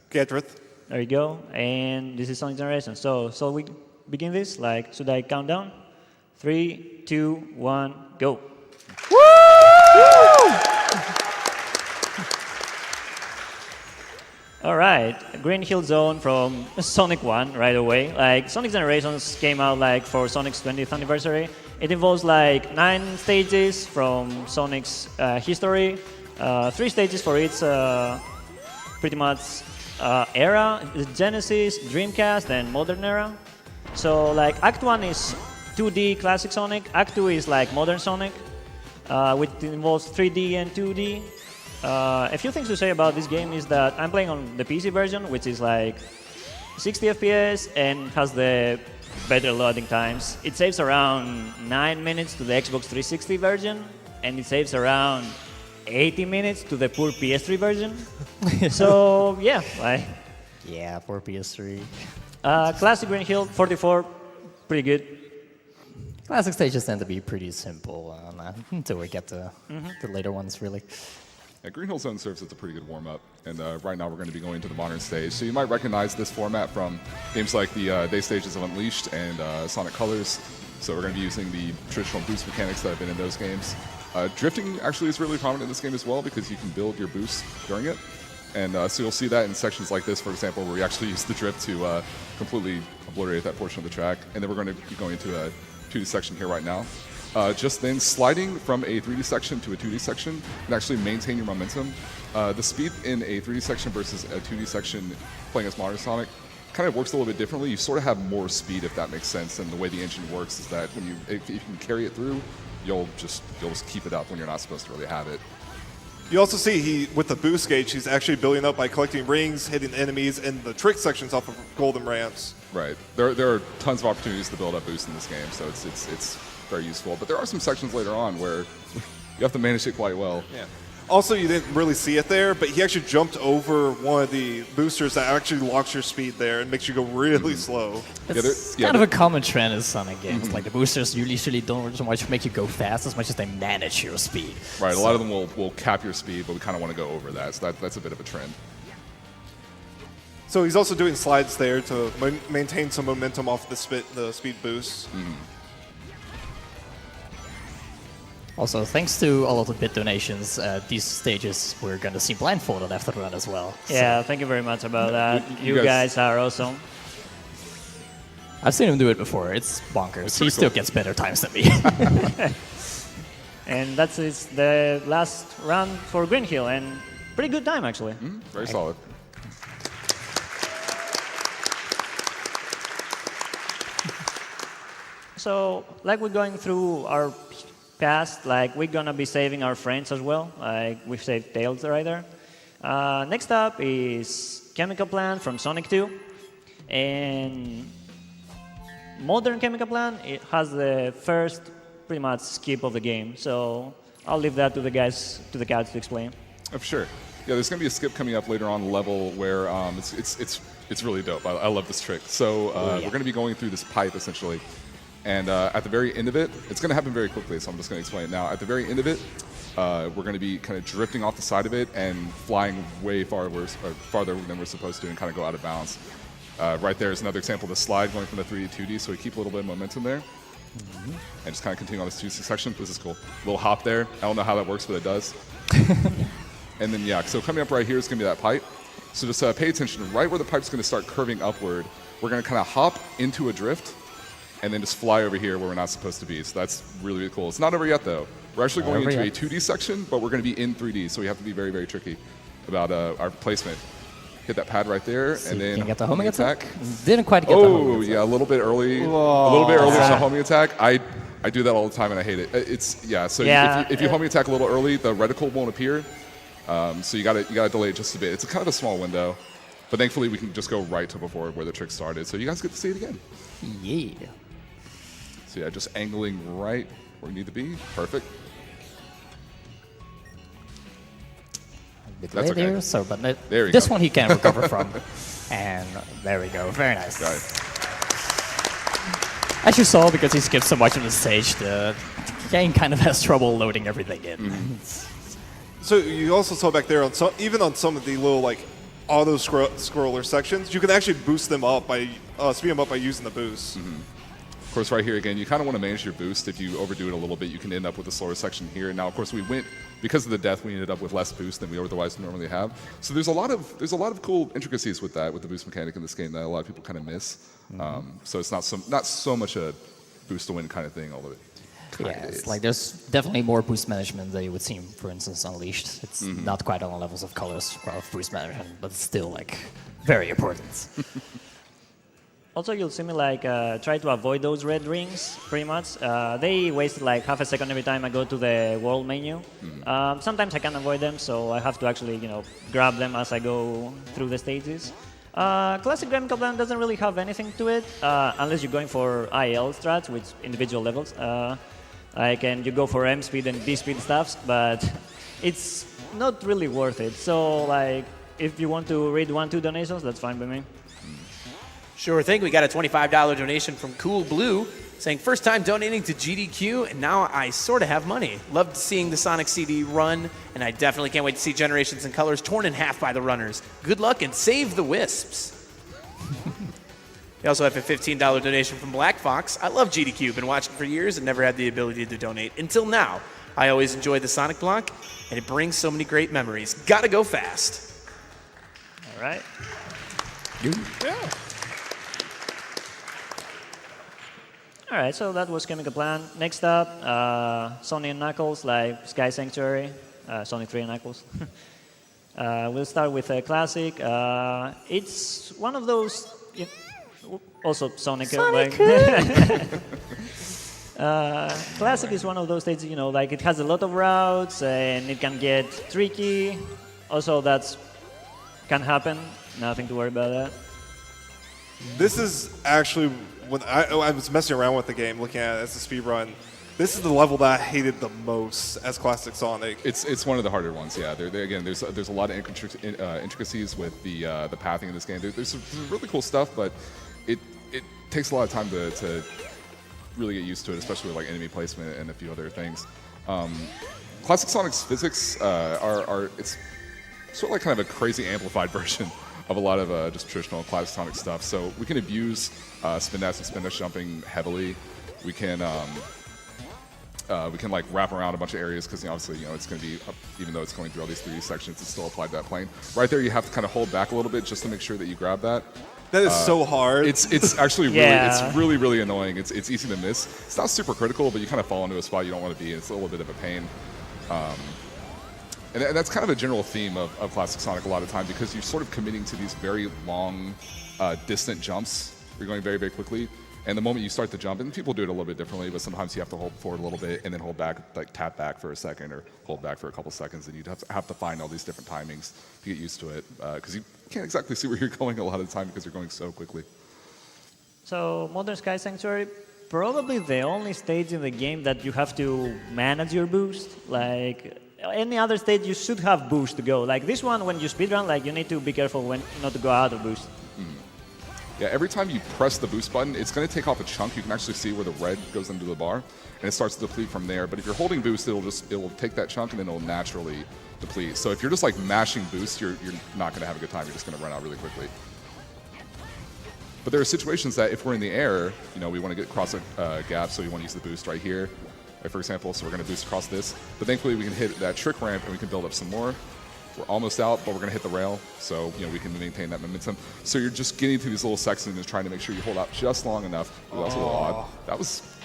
Gedrith. There you go. And this is Sonic Generations. So we begin this? Like, should I count down? 3, 2, 1, go. All right, Green Hill Zone from Sonic 1 right away. Like, Sonic Generations came out like for Sonic's 20th anniversary. It involves like 9 stages from Sonic's history, 3 stages for its pretty much era, Genesis, Dreamcast, and modern era. So like Act 1 is 2D classic Sonic, Act 2 is like modern Sonic, which involves 3D and 2D. A few things to say about this game is that I'm playing on the PC version, which is like 60 FPS and has the better loading times. It saves around 9 minutes to the Xbox 360 version, and it saves around 80 minutes to the poor PS3 version. So yeah, like Yeah, for PS3. classic Green Hill 44, pretty good. Classic stages tend to be pretty simple until we get to the later ones, really. Yeah, Green Hill Zone serves as a pretty good warm-up, and right now we're going to be going to the modern stage. So you might recognize this format from games like the Day Stages of Unleashed and Sonic Colors. So we're going to be using the traditional boost mechanics that have been in those games. Drifting actually is really prominent in this game as well because you can build your boost during it. And so you'll see that in sections like this, for example, where we actually use the drift to completely obliterate that portion of the track. And then we're going to be going into a 2D section here right now. Just then, sliding from a 3D section to a 2D section can actually maintain your momentum. The speed in a 3D section versus a 2D section playing as Modern Sonic kind of works a little bit differently. You sort of have more speed, if that makes sense. And the way the engine works is that when if you can carry it through, you'll just keep it up when you're not supposed to really have it. You also see with the boost gauge, he's actually building up by collecting rings, hitting enemies, and the trick sections off of golden ramps. Right. There are tons of opportunities to build up boost in this game, so it's very useful. But there are some sections later on where you have to manage it quite well. Yeah. Also, you didn't really see it there, but he actually jumped over one of the boosters that actually locks your speed there and makes you go really slow. It's kind of a common trend in Sonic games. Like the boosters usually don't so much make you go fast as much as they manage your speed. Right. A lot of them will cap your speed, but we kind of want to go over that. So that's a bit of a trend. So he's also doing slides there to maintain some momentum off the speed boost. Also, thanks to all of the bit donations, these stages we're going to see blindfolded after the run as well. Yeah, thank you very much about that. You guys are awesome. I've seen him do it before. It's bonkers. He still gets better times than me. And that's the last run for Green Hill, and pretty good time actually. Very solid. So, like we're going through our past, like we're gonna be saving our friends as well. Like we've saved Tails right there. Next up is Chemical Plant from Sonic 2, and modern Chemical Plant. It has the first pretty much skip of the game. So I'll leave that to the guys, to the cats to explain. Oh, for sure. Yeah, there's going to be a skip coming up later on the level where it's really dope. I love this trick. So we're going to be going through this pipe essentially. And at the very end of it, it's going to happen very quickly, so I'm just going to explain it now. At the very end of it, we're going to be kind of drifting off the side of it and flying way farther than we're supposed to and kind of go out of bounds. Right there is another example of the slide going from the 3D to 2D, so we keep a little bit of momentum there. And just kind of continue on this 2D section. This is cool. Little hop there. I don't know how that works, but it does. And then, yeah, so coming up right here is going to be that pipe. So just pay attention. Right where the pipe's going to start curving upward, we're going to kind of hop into a drift and then just fly over here where we're not supposed to be. So that's really, really cool. It's not over yet, though. We're actually going into a 2D section, but we're going to be in 3D, so we have to be very, very tricky about our placement. Hit that pad right there, and then can you get the homing attack? Didn't quite get the homing attack. Yeah, a little bit early. Whoa. A little bit early on the homing attack. I do that all the time, and I hate it. If you homing attack a little early, the reticle won't appear. So you gotta delay it just a bit. It's kind of a small window, but thankfully we can just go right to before where the trick started. So you guys get to see it again. Yeah. So yeah, just angling right where we need to be. Perfect. That's okay. There, so, but there this one he can recover from. And there we go. Very nice. Got it. As you saw, because he skipped so much on the stage, the game kind of has trouble loading everything in. So you also saw back there, even on some of the little like auto scroller sections, you can actually boost them up by speed them up by using the boost. Of course, right here again, you kind of want to manage your boost. If you overdo it a little bit, you can end up with a slower section here. Now, of course, because of the death, we ended up with less boost than we otherwise normally have. So there's a lot of cool intricacies with that, with the boost mechanic in this game that a lot of people kind of miss. So it's not so much a boost to win kind of thing, although it kind Yeah, of it's is. like there's definitely more boost management than you would see, for instance, Unleashed. It's not quite on the levels of colors of boost management, but it's still like very important. Also, you'll see me like try to avoid those red rings, pretty much. They waste like half a second every time I go to the world menu. Sometimes I can avoid them, so I have to actually, grab them as I go through the stages. Classic Gremlin Plan doesn't really have anything to it, unless you're going for IL strats, which individual levels. And you go for M speed and D speed stuffs, but it's not really worth it. So, like, if you want to read 1-2 donations, that's fine by me. Sure thing. We got a $25 donation from Cool Blue saying, first time donating to GDQ, and now I sort of have money. Loved seeing the Sonic CD run, and I definitely can't wait to see Generations and Colors torn in half by the runners. Good luck and save the Wisps. We also have a $15 donation from Black Fox. I love GDQ. Been watching for years and never had the ability to donate until now. I always enjoy the Sonic block, and it brings so many great memories. Gotta go fast. All right. Yeah. All right, so that was Chemical Plant. Next up, Sonic and Knuckles, like Sky Sanctuary, Sonic 3 and Knuckles. We'll start with a classic. It's one of those, also Sonic. Classic is one of those stages, like it has a lot of routes and it can get tricky. Also, can happen. Nothing to worry about that. This is actually, when I was messing around with the game, looking at it as a speed run, this is the level that I hated the most as Classic Sonic. It's one of the harder ones. Yeah, again, there's a lot of intricacies with the pathing in this game. There's some really cool stuff, but it takes a lot of time to really get used to it, especially with like enemy placement and a few other things. Classic Sonic's physics are it's sort of like kind of a crazy amplified version of a lot of just traditional Classic Sonic stuff. So we can abuse spin dash and spin dash jumping heavily. We can like wrap around a bunch of areas because obviously it's going to be even though it's going through all these 3D sections, it's still applied to that plane. Right there, you have to kind of hold back a little bit just to make sure that you grab that. That is so hard. It's actually Yeah. really annoying. It's easy to miss. It's not super critical, but you kind of fall into a spot you don't want to be in. It's a little bit of a pain. And that's kind of a general theme of Classic Sonic a lot of time because you're sort of committing to these very long, distant jumps. You're going very, very quickly. And the moment you start to jump, and people do it a little bit differently, but sometimes you have to hold forward a little bit and then hold back, like tap back for a second or hold back for a couple seconds. And you'd have to find all these different timings to get used to it because you can't exactly see where you're going a lot of the time because you're going so quickly. So Modern Sky Sanctuary, probably the only stage in the game that you have to manage your boost. Like any other stage, you should have boost to go. Like this one, when you speedrun, like you need to be careful when not to go out of boost. Yeah, every time you press the boost button, it's going to take off a chunk. You can actually see where the red goes into the bar, and it starts to deplete from there. But if you're holding boost, it'll take that chunk and then it'll naturally deplete. So if you're just like mashing boost, you're not going to have a good time. You're just going to run out really quickly. But there are situations that if we're in the air, we want to get across a gap, so we want to use the boost right here, right, for example. So we're going to boost across this. But thankfully, we can hit that trick ramp and we can build up some more. We're almost out, but we're going to hit the rail, so we can maintain that momentum. So you're just getting to these little sections and trying to make sure you hold out just long enough. Ooh, that was a little odd.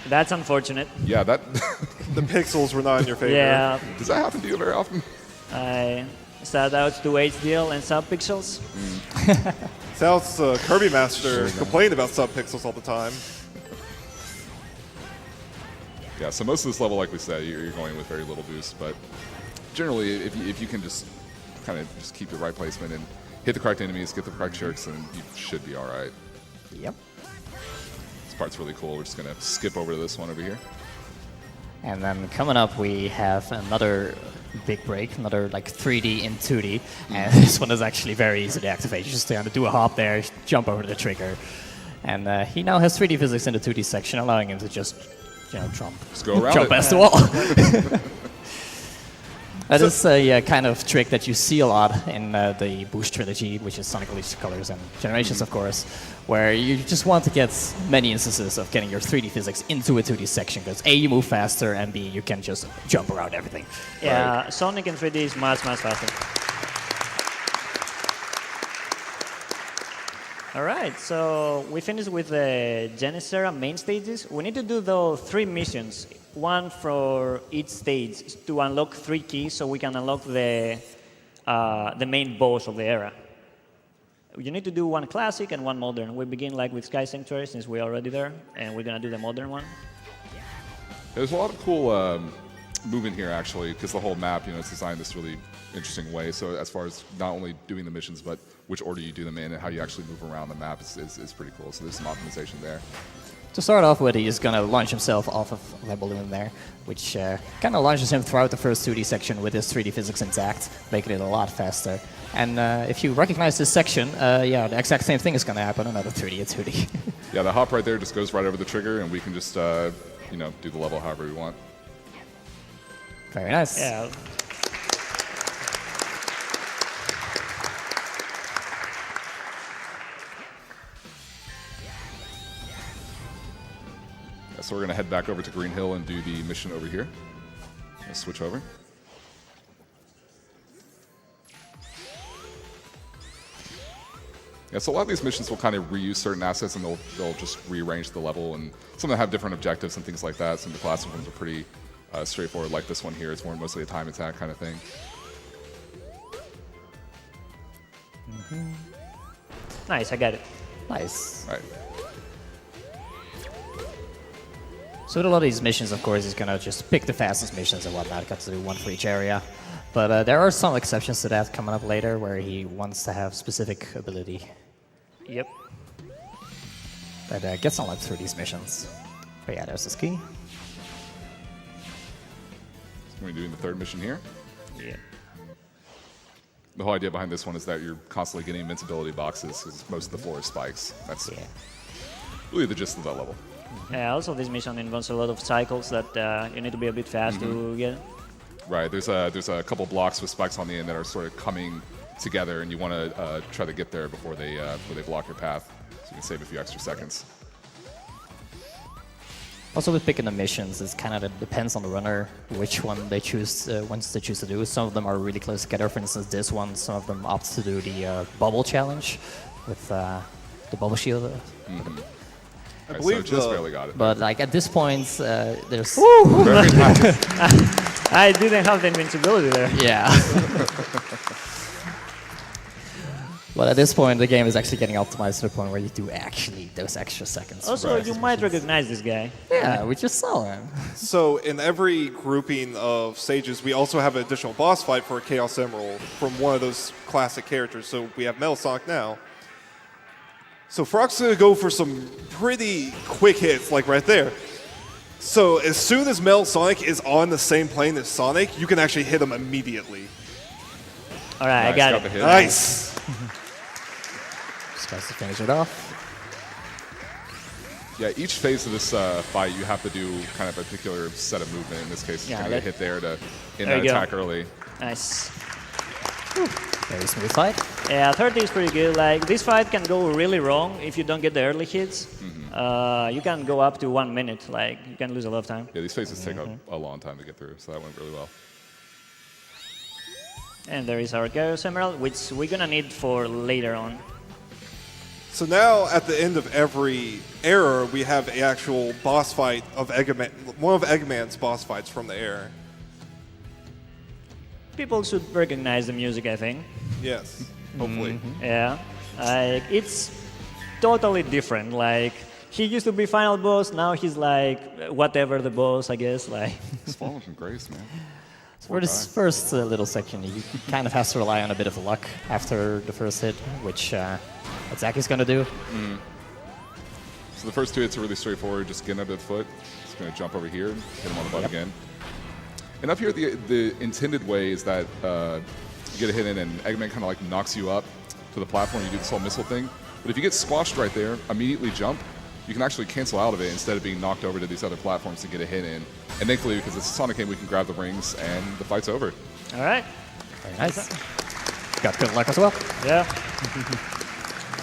That's unfortunate. Yeah, that. The pixels were not in your favor. Yeah, Does that happen to you very often? I shout out to HDL and Subpixels. South's Kirby Master complained about sub-pixels all the time. Yeah, so most of this level, like we said, you're going with very little boost, but generally, if you can just kind of just keep the right placement and hit the correct enemies, get the correct tricks, then you should be all right. Yep. This part's really cool. We're just going to skip over to this one over here. And then coming up, we have another big break, another like 3D in 2D. And this one is actually very easy to activate. You just kind of do a hop there, jump over the trigger. And he now has 3D physics in the 2D section, allowing him to just, jump. Just go around jump it. past the wall. That is a kind of trick that you see a lot in the Boost trilogy, which is Sonic Unleashed Colors and Generations, of course, where you just want to get many instances of getting your 3D physics into a 2D section, because A, you move faster, and B, you can just jump around everything. Yeah, Sonic in 3D is much faster. All right, so we finished with the Genesera main stages. We need to do those 3 missions, one for each stage, to unlock 3 keys so we can unlock the main boss of the era. You need to do 1 classic and 1 modern. We begin like with Sky Sanctuary since we're already there, and we're gonna do the modern one. There's a lot of cool movement here, actually, because the whole map, it's designed this really interesting way. So as far as not only doing the missions, but which order you do them in and how you actually move around the map is pretty cool. So there's some optimization there. To start off with, he's going to launch himself off of the balloon there, which kind of launches him throughout the first 2D section with his 3D physics intact, making it a lot faster. And if you recognize this section, yeah, the exact same thing is going to happen, another 3D and 2D. Yeah, the hop right there just goes right over the trigger, and we can just, do the level however we want. Very nice. Yeah. So we're going to head back over to Green Hill and do the mission over here. Let's switch over. Yeah, so a lot of these missions will kind of reuse certain assets, and they'll just rearrange the level, and some of them have different objectives and things like that. Some of the classic ones are pretty straightforward, like this one here. It's mostly a time attack kind of thing. Nice, I got it. Nice. Right. So with a lot of these missions, of course, he's going to just pick the fastest missions and whatnot, got to do 1 for each area. But there are some exceptions to that coming up later, where he wants to have specific ability Yep. that gets unlocked through these missions. But yeah, there's the ski. We're doing the 3rd mission here. Yeah. The whole idea behind this one is that you're constantly getting invincibility boxes, because most of the floor is spikes. That's really the gist of that level. Yeah, also this mission involves a lot of cycles that you need to be a bit fast to get. Right, there's a couple blocks with spikes on the end that are sort of coming together, and you want to try to get there before they block your path, so you can save a few extra seconds. Also with picking the missions, it kind of depends on the runner which one they choose, ones they choose to do. Some of them are really close together. For instance, this one, some of them opt to do the bubble challenge with the bubble shield. I Right, believe so just barely got it. But like at this point, there's Very nice. I didn't have the invincibility there. yeah. But at this point, the game is actually getting optimized to the point where you do actually those extra seconds. Also, Right. you might recognize this guy. Yeah, we just saw him. So in every grouping of stages, we also have an additional boss fight for a Chaos Emerald from one of those classic characters. So we have Metal Sonic now. So Frog's going to go for some pretty quick hits, like right there. So as soon as Metal Sonic is on the same plane as Sonic, you can actually hit him immediately. All right, I Nice, got the it. hit. Nice. Just has to finish it off. Yeah, each phase of this fight, you have to do kind of a particular set of movement. In this case, Yeah, you're going to that- hit there to end There that you go. attack early. Nice. Very smooth fight. Yeah, 30 is pretty good. Like, this fight can go really wrong if you don't get the early hits. You can go up to 1 minute. Like, you can lose a lot of time. Yeah, these phases take a long time to get through, so that went really well. And there is our Chaos Emerald, which we're gonna need for later on. So now at the end of every era, we have an actual boss fight of Eggman, one of Eggman's boss fights from the era. People should recognize the music, I think. Yes, hopefully. Yeah, like it's totally different. Like he used to be final boss, now he's like whatever the boss, I guess. Like He's falling from grace, man. For this first little section, you kind of have to rely on a bit of luck after the first hit, which Zaki's going to do. So the first 2 hits are really straightforward. Just getting up to the foot. Just going to jump over here and hit him on the butt again. And up here, the intended way is that you get a hit in and Eggman kind of like knocks you up to the platform. You do this whole missile thing. But if you get squashed right there, immediately jump. You can actually cancel out of it instead of being knocked over to these other platforms to get a hit in. And thankfully, because it's a Sonic game, we can grab the rings and the fight's over. All right. Very nice. Got good luck as well. Yeah.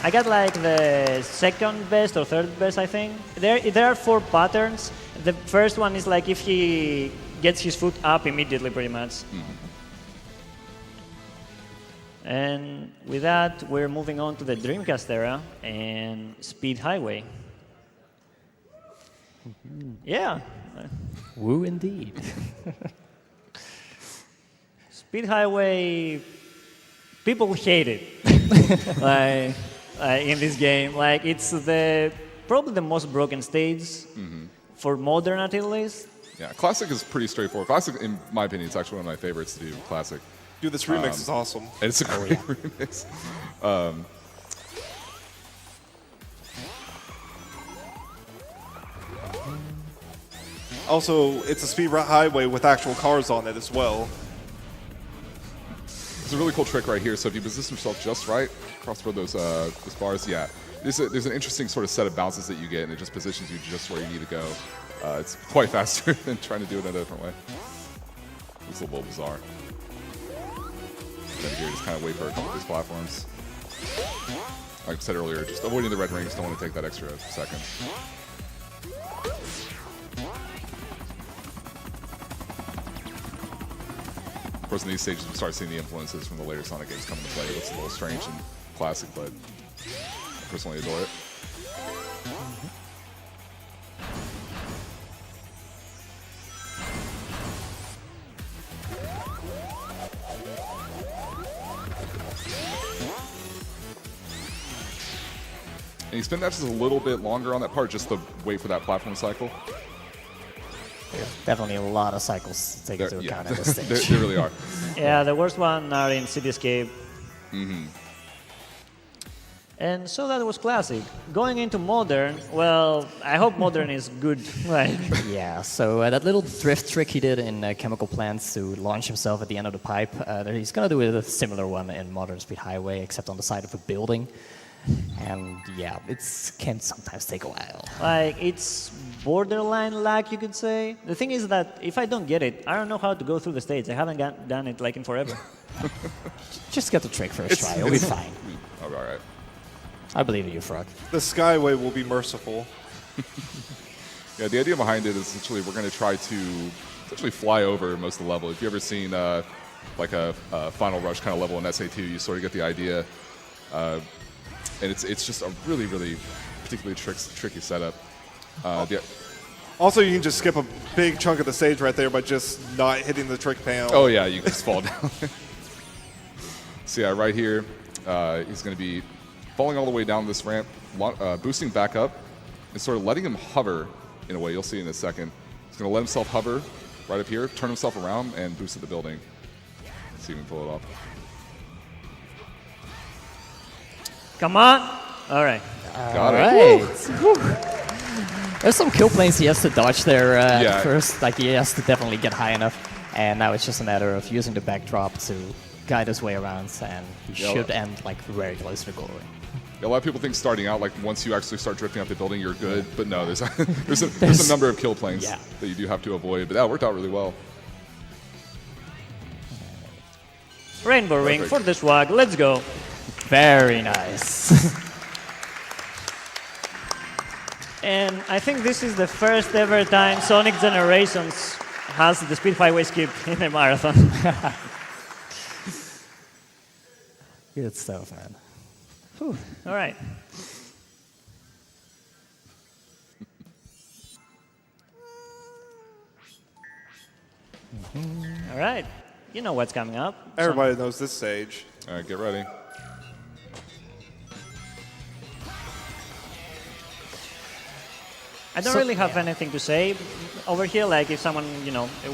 I got like the second best or third best, I think. There are 4 patterns. The first one is like if he gets his foot up immediately, pretty much. And with that, we're moving on to the Dreamcast era and Speed Highway. Yeah. Woo indeed. Speed Highway, people hate it. like, in this game, like it's probably the most broken stage for modern at least. Yeah, Classic is pretty straightforward. Classic, in my opinion, is actually one of my favorites to do. Classic. Dude, this remix is awesome. And it's a great remix. Also, it's a speed highway with actual cars on it as well. It's a really cool trick right here. So if you position yourself just right, cross through those bars, yeah. There's an interesting sort of set of bounces that you get, and it just positions you just where you need to go. It's quite faster than trying to do it in a different way. It's a little bizarre. Then here, just kind of wait for a couple of these platforms. Like I said earlier, just avoiding the red rings. Don't want to take that extra second. Of course, in these stages, we start seeing the influences from the later Sonic games come into play. It looks a little strange and classic, but I personally adore it. And you spend that just a little bit longer on that part just to wait for that platform cycle. Definitely a lot of cycles to take into account at this stage. They really are. Yeah, the worst one are in Cityscape. And so that was classic. Going into modern, well, I hope modern is good. Like, Yeah, so that little drift trick he did in Chemical Plants to launch himself at the end of the pipe, he's going to do a similar one in Modern Speed Highway, except on the side of a building. And yeah, it can sometimes take a while. like it's borderline lag, you could say. The thing is that if I don't get it, I don't know how to go through the stage. I haven't done it like in forever. Just get the trick first try, you'll be fine. All right. I believe in you, Frog. The Skyway will be merciful. Yeah, the idea behind it is essentially we're going to try to essentially fly over most of the level. If you've ever seen like a Final Rush kind of level in SA2, you sort of get the idea. And it's just a really, really particularly tricky setup. Also, you can just skip a big chunk of the stage right there by just not hitting the trick panel. Oh yeah, you can just fall down. So yeah, right here, he's going to be falling all the way down this ramp, boosting back up, and sort of letting him hover in a way. You'll see in a second. He's going to let himself hover right up here, turn himself around, and boost at the building. Let's see if we can pull it off. Come on. All right. Got it. Right. There's some kill planes he has to dodge there Yeah. at first. Like he has to definitely get high enough. And now it's just a matter of using the backdrop to guide his way around. And he Yeah. should end like very close to the goal line. A lot of people think starting out, like once you actually start drifting up the building, you're good. But no, there's a number of kill planes Yeah. that you do have to avoid. But that worked out really well. Rainbow Ring Perfect. for the swag. Let's go. Very nice. And I think this is the first ever time Sonic Generations has the Speed Highway skip in a marathon. Good stuff, man. Whew. All right. All right. You know what's coming up. Everybody knows this stage. All right, get ready. I don't really have anything to say over here. Like, if someone,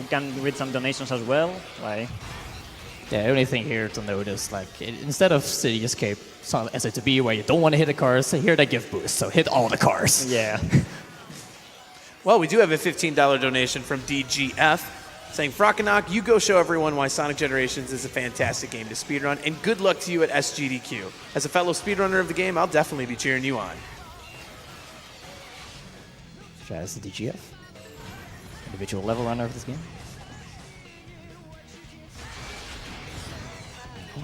can read some donations as well. Like, Yeah, the only thing here to note is like instead of City Escape SA2B where you don't want to hit the cars, here they give boost, so hit all the cars. yeah. Well, we do have a $15 donation from DGF saying, Frockenok, you go show everyone why Sonic Generations is a fantastic game to speedrun, and good luck to you at SGDQ. As a fellow speedrunner of the game, I'll definitely be cheering you on. Shout out to DGF, individual level runner of this game.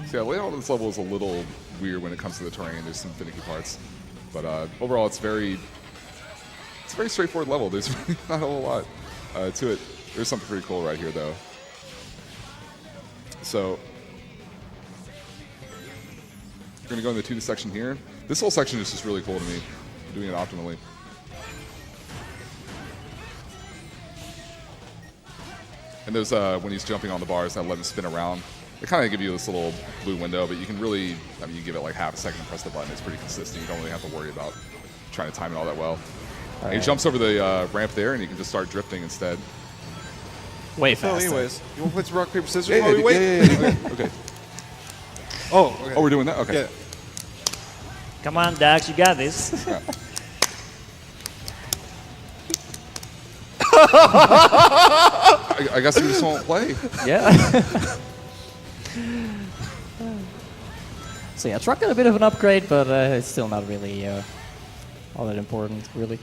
So yeah, layout of this level is a little weird when it comes to the terrain. There's some finicky parts, but overall it's a very straightforward level. There's really not a whole lot to it. There's something pretty cool right here though. So we're gonna go in the 2D section here. This whole section is just really cool to me. I'm doing it optimally. And those when he's jumping on the bars that let him spin around. They kind of give you this little blue window, but you can really, I mean, you give it like half a second and press the button. It's pretty consistent. You don't really have to worry about trying to time it all that well. And he jumps over the ramp there, and you can just start drifting instead. Way So, faster. anyways, you want to play some rock paper scissors while we wait? yeah. Okay. Oh, okay. Oh, we're doing that. Okay. Yeah. Come on, Dax, you got this. I guess we just won't play. Yeah. So yeah, truck got a bit of an upgrade, but it's still not really all that important, really.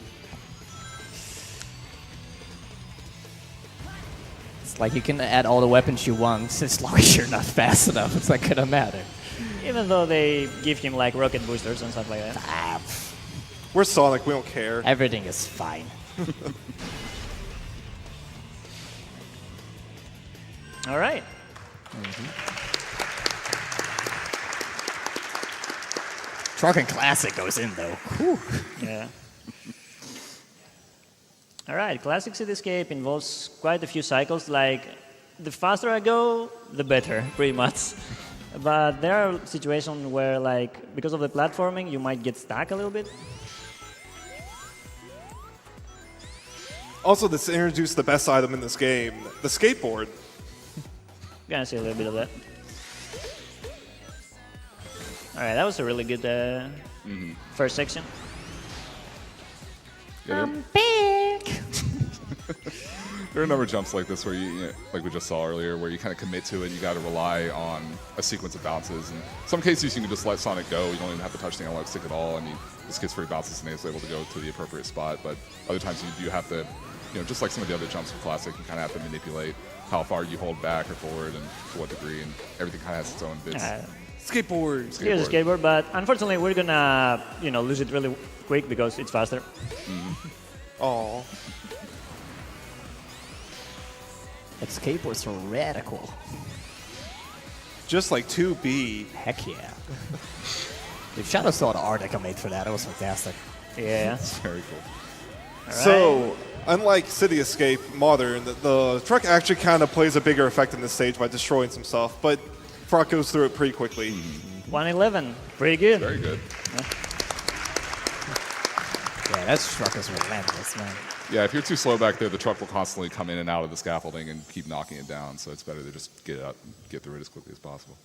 It's like you can add all the weapons you want, as long as you're not fast enough, it's not gonna matter. Even though they give him like rocket boosters and stuff like that. Ah, We're Sonic. We don't care. everything is fine. All right. Truck Classic goes in though. Whew. Yeah. All right. Classic Cityscape involves quite a few cycles. Like, the faster I go, the better, pretty much. But there are situations where, like, because of the platforming, you might get stuck a little bit. Also, this introduced the best item in this game, the skateboard. Gonna see a little bit of that. All right, that was a really good first section. Yeah, there are a number of jumps like this where like we just saw earlier, where you kind of commit to it and you got to rely on a sequence of bounces. In some cases, you can just let Sonic go. You don't even have to touch the analog stick at all, and he just gets free bounces and he's able to go to the appropriate spot. But other times you do have to, just like some of the other jumps in Classic, you kind of have to manipulate how far you hold back or forward and to what degree, and everything kind of has its own bits. Skateboard. Here's a skateboard, but unfortunately, we're gonna lose it really quick because it's faster. Oh, That skateboard's so radical. just like 2B. Heck yeah. If Shadow saw the art that got made for that, it was fantastic. Yeah. It's very cool. All So, unlike City Escape Modern, the truck actually kind of plays a bigger effect in this stage by destroying some stuff, but Frock goes through it pretty quickly. 111, pretty good. Very good. Yeah, that truck is relentless, man. Yeah, if you're too slow back there, the truck will constantly come in and out of the scaffolding and keep knocking it down. So it's better to just get up, get through it as quickly as possible.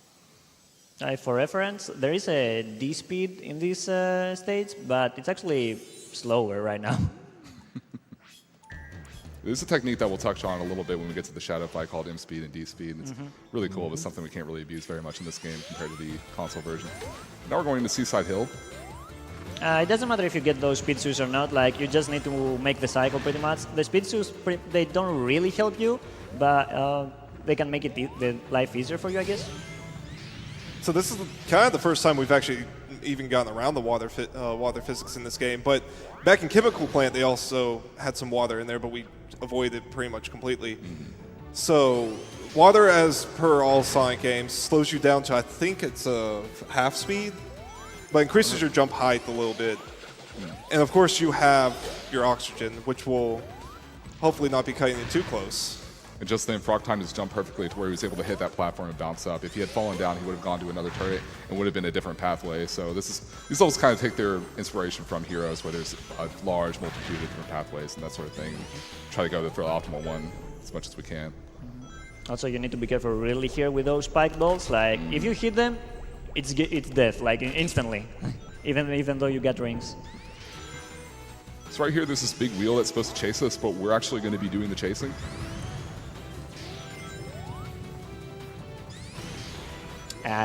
For reference, there is a D speed in this stage, but it's actually slower right now. There's a technique that we'll touch on a little bit when we get to the Shadow fight called M speed and D speed. And it's really cool, but something we can't really abuse very much in this game compared to the console version. Now we're going to Seaside Hill. It doesn't matter if you get those speed shoes or not. Like, you just need to make the cycle pretty much. The speed shoes, they don't really help you, but they can make the life easier for you, I guess. So this is kind of the first time we've actually even gotten around the water physics in this game. But back in Chemical Plant, they also had some water in there, but we avoided it pretty much completely. So water, as per all Sonic games, slows you down to, I think it's a half speed, but increases your jump height a little bit. And of course, you have your oxygen, which will hopefully not be cutting it too close. And just then, Frog timed his jump perfectly to where he was able to hit that platform and bounce up. If he had fallen down, he would have gone to another turret and would have been a different pathway. So these levels kind of take their inspiration from Heroes, where there's a large multitude of different pathways and that sort of thing. Try to go for the optimal one as much as we can. Also, you need to be careful really here with those spike balls. Like, if you hit them, it's death, like instantly, even though you get rings. So right here, there's this big wheel that's supposed to chase us, but we're actually going to be doing the chasing.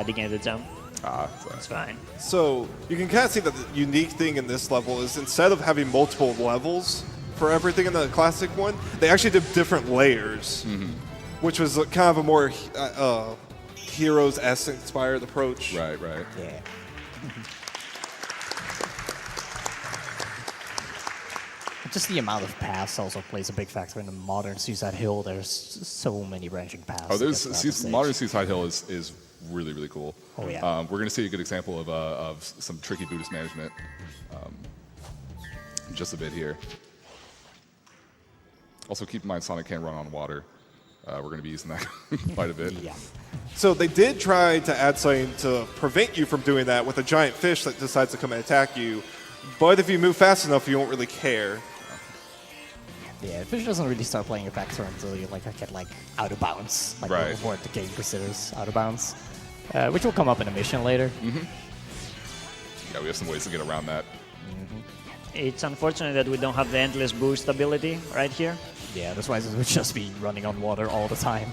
Digging at the jump, Sorry. it's fine. So you can kind of see that the unique thing in this level is instead of having multiple levels for everything in the classic one, they actually did different layers, which was kind of a more Heroes S inspired approach. Right, right. Yeah. Just the amount of paths also plays a big factor in the modern Seaside Hill. There's so many branching paths. Oh, to there's get throughout the stage. modern Seaside Hill is really, really cool. Oh, yeah. We're going to see a good example of some tricky Buddhist management in just a bit here. Also, keep in mind Sonic can run on water. We're going to be using that quite a bit. Yeah. So they did try to add something to prevent you from doing that with a giant fish that decides to come and attack you. But if you move fast enough, you won't really care. Yeah, Fish doesn't really start playing a factor until you get out of bounds, like Right. what the game considers out of bounds, which will come up in a mission later. Yeah, we have some ways to get around that. It's unfortunate that we don't have the endless boost ability right here. Yeah, that's why it would just be running on water all the time.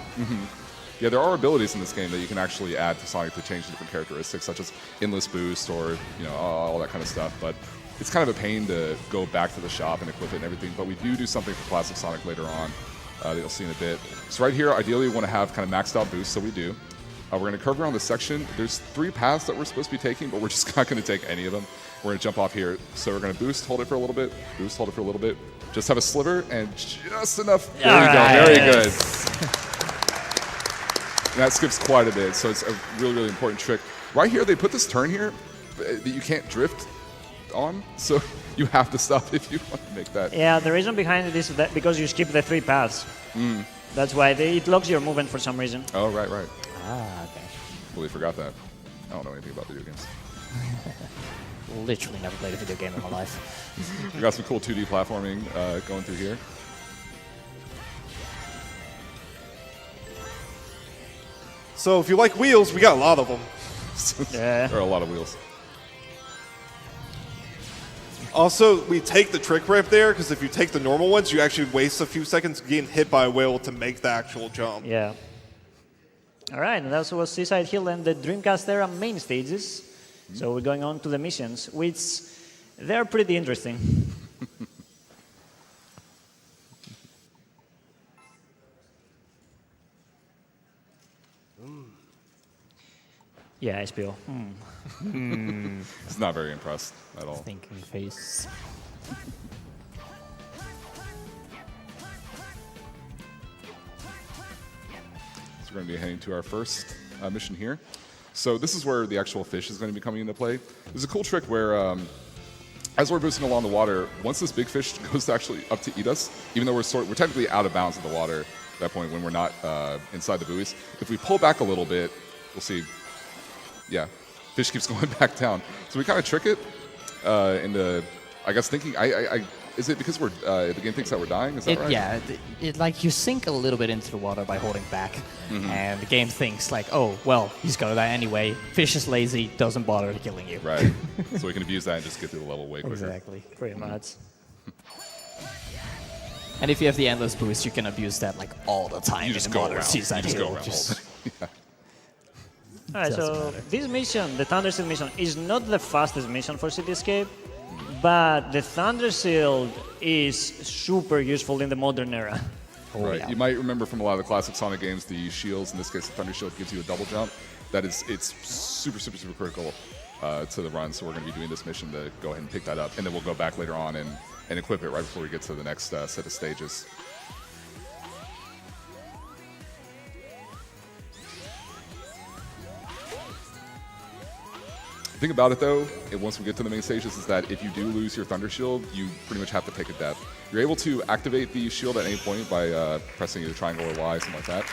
Yeah, there are abilities in this game that you can actually add to Sonic to change different characteristics, such as endless boost or all that kind of stuff. But it's kind of a pain to go back to the shop and equip it and everything. But we do something for Classic Sonic later on that you'll see in a bit. So right here, ideally, we want to have kind of maxed out boost, so we do. We're going to curve around this section. There's 3 paths that we're supposed to be taking, but we're just not going to take any of them. We're going to jump off here. So we're going to boost, hold it for a little bit, boost, hold it for a little bit. Just have a sliver and just enough. There we go. Very good. And that skips quite a bit, so it's a really, really important trick. Right here, they put this turn here that you can't drift on, so you have to stop if you want to make that. Yeah, the reason behind it is that because you skip the 3 paths. That's why it locks your movement for some reason. Oh, right. Ah, okay. Really forgot that. I don't know anything about video games. Literally never played a video game in my life. We got some cool 2D platforming going through here. So if you like wheels, we got a lot of them. Yeah. There are a lot of wheels. Also, we take the trick ramp there because if you take the normal ones, you actually waste a few seconds getting hit by a whale to make the actual jump. Yeah. All right, and that was Seaside Hill and the Dreamcast era main stages. So we're going on to the missions, which they're pretty interesting. Yeah, SPO. It's not very impressed at all. Thinking face. So we're going to be heading to our first mission here. So this is where the actual fish is going to be coming into play. There's a cool trick where, as we're boosting along the water, once this big fish goes actually up to eat us, even though we're technically out of bounds of the water at that point when we're not inside the buoys, if we pull back a little bit, we'll see. Yeah, fish keeps going back down. So we kind of trick it into, I guess, thinking. Is it because the game thinks that we're dying? Is that right? Yeah, like you sink a little bit into the water by holding back, and the game thinks like, oh, well, he's gonna die anyway. Fish is lazy, doesn't bother killing you. Right. So we can abuse that and just get through the level way quicker. Exactly. Pretty much. And if you have the endless boost, you can abuse that like all the time. You just in go modern around. Seaside You just go Hill. around. Just- All right, Doesn't so matter. this mission, the Thunder Shield mission, is not the fastest mission for City Escape, but the Thunder Shield is super useful in the modern era. Oh, Right. yeah. You might remember from a lot of the classic Sonic games, the shields, in this case the Thunder Shield, gives you a double jump. It's super, super, super critical to the run, so we're going to be doing this mission to go ahead and pick that up, and then we'll go back later on and equip it right before we get to the next set of stages. The thing about it, though, once we get to the main stages, is that if you do lose your Thunder Shield, you pretty much have to take a death. You're able to activate the shield at any point by pressing either triangle or Y, something like that.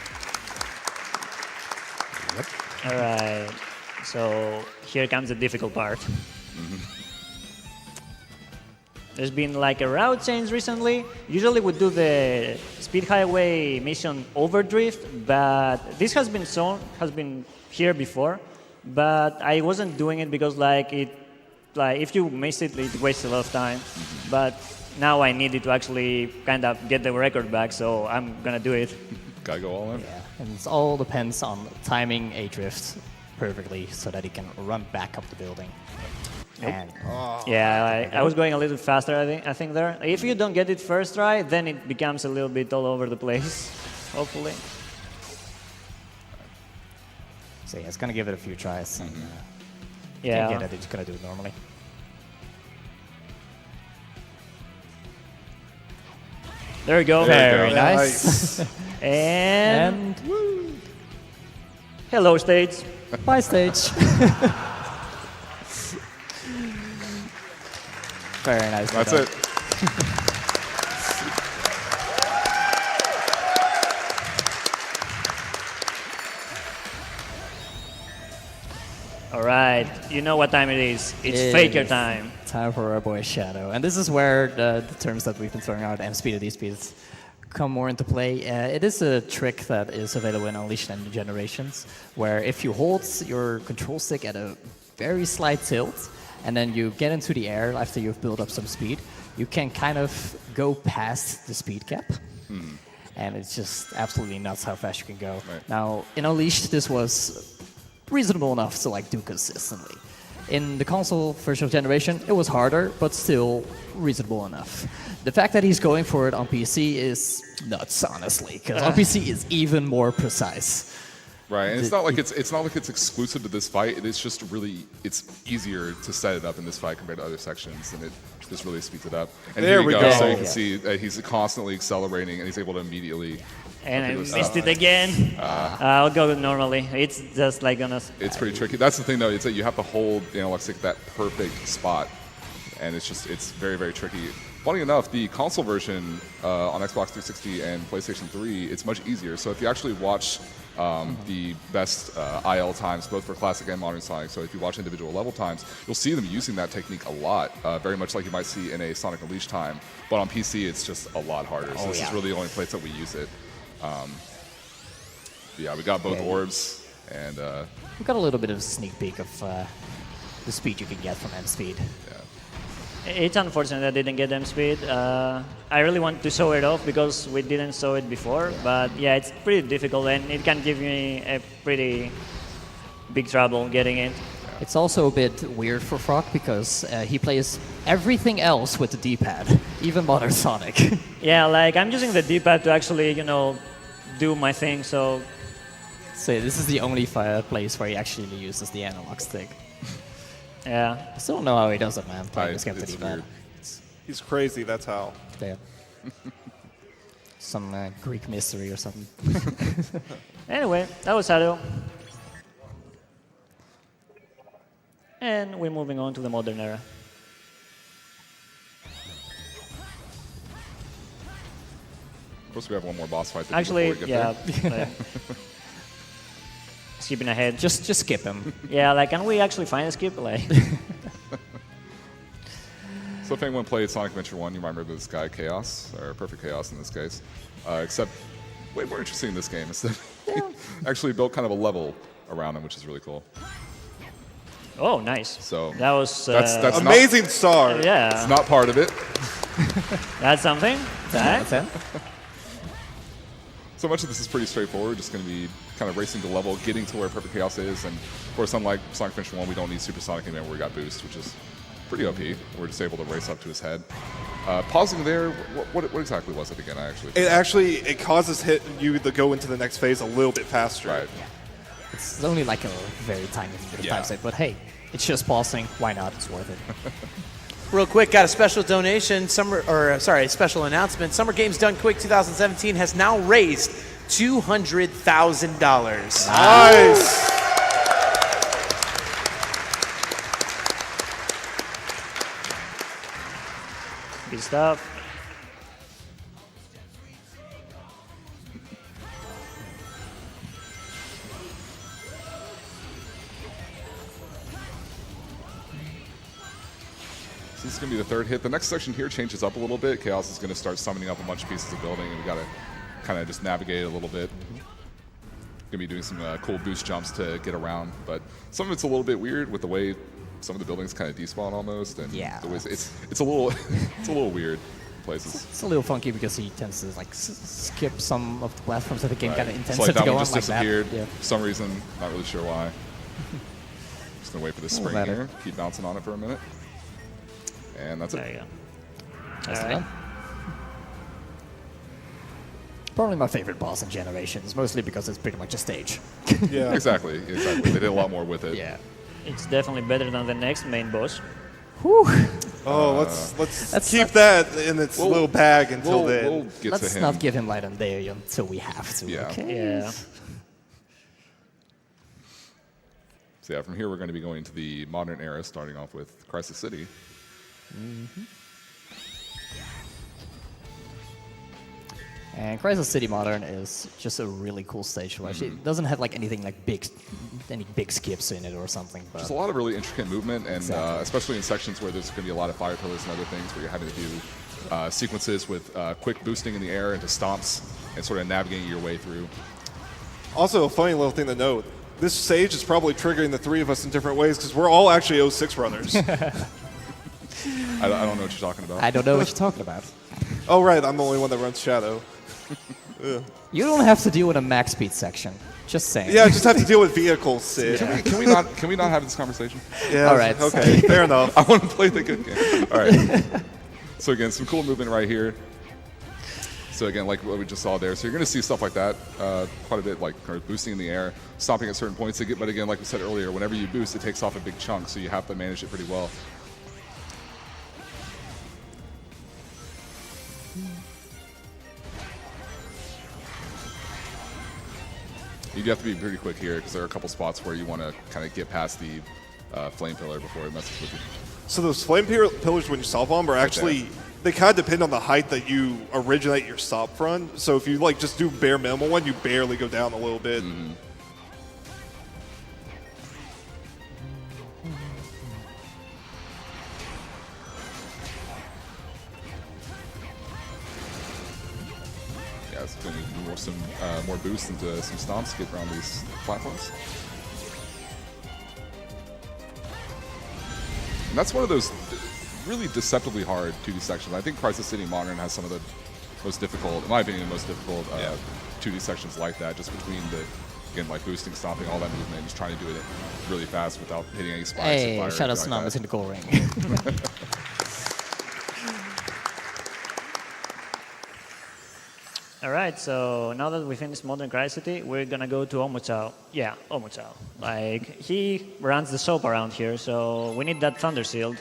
All right, so here comes the difficult part. There's been like a route change recently. Usually we do the Speed Highway mission Overdrift, but this has been here before, but I wasn't doing it because like if you miss it, it wastes a lot of time. But now I need it to actually kind of get the record back, so I'm gonna do it. Gotta go all in. Yeah, and it all depends on timing a drift perfectly so that he can run back up the building. And Yeah, I was going a little faster, I think there. If you don't get it first try, then it becomes a little bit all over the place, hopefully. So yeah, it's gonna give it a few tries. And, Yeah. can't get it. It's gonna do it normally. There we go. There Very you go. nice. And And hello, States. bye stage. Very nice. That's done. it. All right, you know what time it is. It's It faker is time. Time for our boy Shadow. And this is where the terms that we've been throwing out, M speed and D speed, come more into play. It is a trick that is available in Unleashed and New Generations, where if you hold your control stick at a very slight tilt, and then you get into the air after you've built up some speed, you can kind of go past the speed cap. And it's just absolutely nuts how fast you can go. Right. Now, in Unleashed, this was reasonable enough to like do consistently. In the console version of Generation, it was harder, but still reasonable enough. The fact that he's going for it on PC is nuts, honestly, because on PC is even more precise. Right, and it's not like it's exclusive to this fight. It's just really it's easier to set it up in this fight compared to other sections, and it just really speeds it up. And There here you we go. go. So you can Yeah. see that he's constantly accelerating, and he's able to immediately. And I Okay, let's missed stop. it again. I'll go normally. It's just like gonna. It's pretty tricky. That's the thing, though. It's that you have to hold the analog stick that perfect spot, and it's very very tricky. Funny enough, the console version on Xbox 360 and PlayStation 3, it's much easier. So if you actually watch the best IL times, both for classic and modern Sonic, so if you watch individual level times, you'll see them using that technique a lot, very much like you might see in a Sonic Unleashed time. But on PC, it's just a lot harder. So this is really the only place that we use it. Yeah, we got both Yeah. orbs, and We got a little bit of a sneak peek of the speed you can get from M speed. It's unfortunate I didn't get them speed. I really want to show it off because we didn't show it before. But yeah, it's pretty difficult and it can give me a pretty big trouble getting it. It's also a bit weird for Frog because he plays everything else with the D-pad, even modern Sonic. Yeah, like I'm using the D-pad to actually, do my thing. So So this is the only place where he actually uses the analog stick. yeah, I still don't know how he does it, man. Playing this game with the it's D-pad. weird. He's crazy. That's how. Yeah. Some Greek mystery or something. anyway, that was Shadow. And we're moving on to the modern era. of course we have one more boss fight. To do Actually, before we get yeah. there. Skipping ahead. Just skip him. Yeah, like, can we actually find a skip? Like, So if anyone played Sonic Adventure 1, you might remember this guy, Chaos, or Perfect Chaos in this case. Except way more interesting in this game is that he actually built kind of a level around him, which is really cool. oh, nice. So That was that's Amazing star. yeah. It's not part of it. That's something. That's it. So much of this is pretty straightforward, just going to be kind of racing the level, getting to where Perfect Chaos is, and of course, unlike Sonic Adventure 1, we don't need Super Sonic anymore where we got Boost, which is pretty OP. We're just able to race up to his head. Pausing there, what exactly was it again? I actually It causes you to go into the next phase a little bit faster. right. It's only like a very tiny bit of Yeah. time save, but hey, it's just pausing. Why not? It's worth it. Real quick, got a special donation. A special announcement. Summer Games Done Quick 2017 has now raised $200,000. Nice. Good stuff. So this is going to be the third hit. The next section here changes up a little bit. Chaos is going to start summoning up a bunch of pieces of building, and we got to kind of just navigate it a little bit. Going to be doing some cool boost jumps to get around, but some of it's a little bit weird with the way some of the buildings kind of despawn almost, and Yeah. the way it's a little it's a little weird places. It's a little funky because he tends to like skip some of the platforms that the game kind of Right. intends So like it to that go one on just like that. disappeared Yeah. for some reason. Not really sure why. Just gonna wait for this Doesn't spring matter. here. Keep bouncing on it for a minute, and that's There it. you go. Nicely Alright. done. Probably my favorite boss in Generations, mostly because it's pretty much a stage. Yeah. Exactly. They did a lot more with it. Yeah. It's definitely better than the next main boss. Oh, let's keep that in its little bag until We'll then. get Let's to him. not give him light on day until we have to. Yeah. Okay? Yeah. So yeah, from here we're going to be going to the modern era, starting off with Crisis City. And Crisis City Modern is just a really cool stage to watch. It doesn't have like anything like any big skips in it or something. But There's a lot of really intricate movement, and Exactly. especially in sections where there's going to be a lot of fire pillars and other things, where you're having to do sequences with quick boosting in the air into stomps and sort of navigating your way through. Also, a funny little thing to note: this stage is probably triggering the three of us in different ways because we're all actually 06 runners. I don't know what you're talking about. I don't know what you're talking about. Oh, right, I'm the only one that runs Shadow. You don't have to deal with a max speed section. Just saying. Yeah, I just have to deal with vehicles, Sid. Can we not have this conversation? Yeah. All right. Okay, fair enough. I want to play the good game. All right. So again, some cool movement right here. So again, like what we just saw there. So you're going to see stuff like that quite a bit, like kind of boosting in the air, stopping at certain points. But again, like we said earlier, whenever you boost, it takes off a big chunk, so you have to manage it pretty well. You do have to be pretty quick here because there are a couple spots where you want to kind of get past the flame pillar before it messes with you. So those flame pillars, when you stop bomb, are actually they kind of depend on the height that you originate your stop from. So if you like just do bare minimal one, you barely go down a little bit. Yeah, it's going to need more boost into some stomps to get around these platforms. And that's one of those really deceptively hard 2D sections. I think Crisis City Modern has some of the most difficult, in my opinion, the most difficult 2D sections like that, just between the, again, like boosting, stomping, all that movement, just trying to do it really fast without hitting any spikes. Hey, or fire Shadow or anything Tsunami like is in the goal ring. All right, so now that we finished Modern Crisis City, we're gonna go to Omochao. Yeah, Omochao. Like, he runs the shop around here, so we need that Thunder Shield.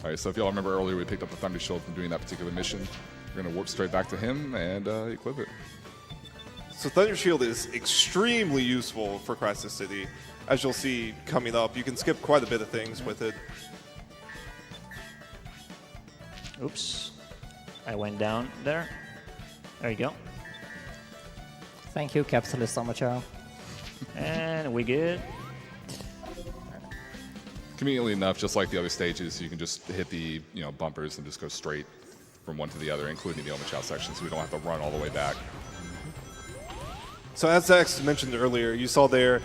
All right, so if y'all remember earlier, we picked up the Thunder Shield from doing that particular mission. We're going to warp straight back to him and equip it. So Thunder Shield is extremely useful for Crisis City. As you'll see coming up, you can skip quite a bit of things with it. Oops, I went down there. There you go. Thank you, Capitalist Omochao. And we good. Conveniently enough, just like the other stages, you can just hit the bumpers and just go straight from one to the other, including the Omochao section, so we don't have to run all the way back. So as Zax mentioned earlier, you saw there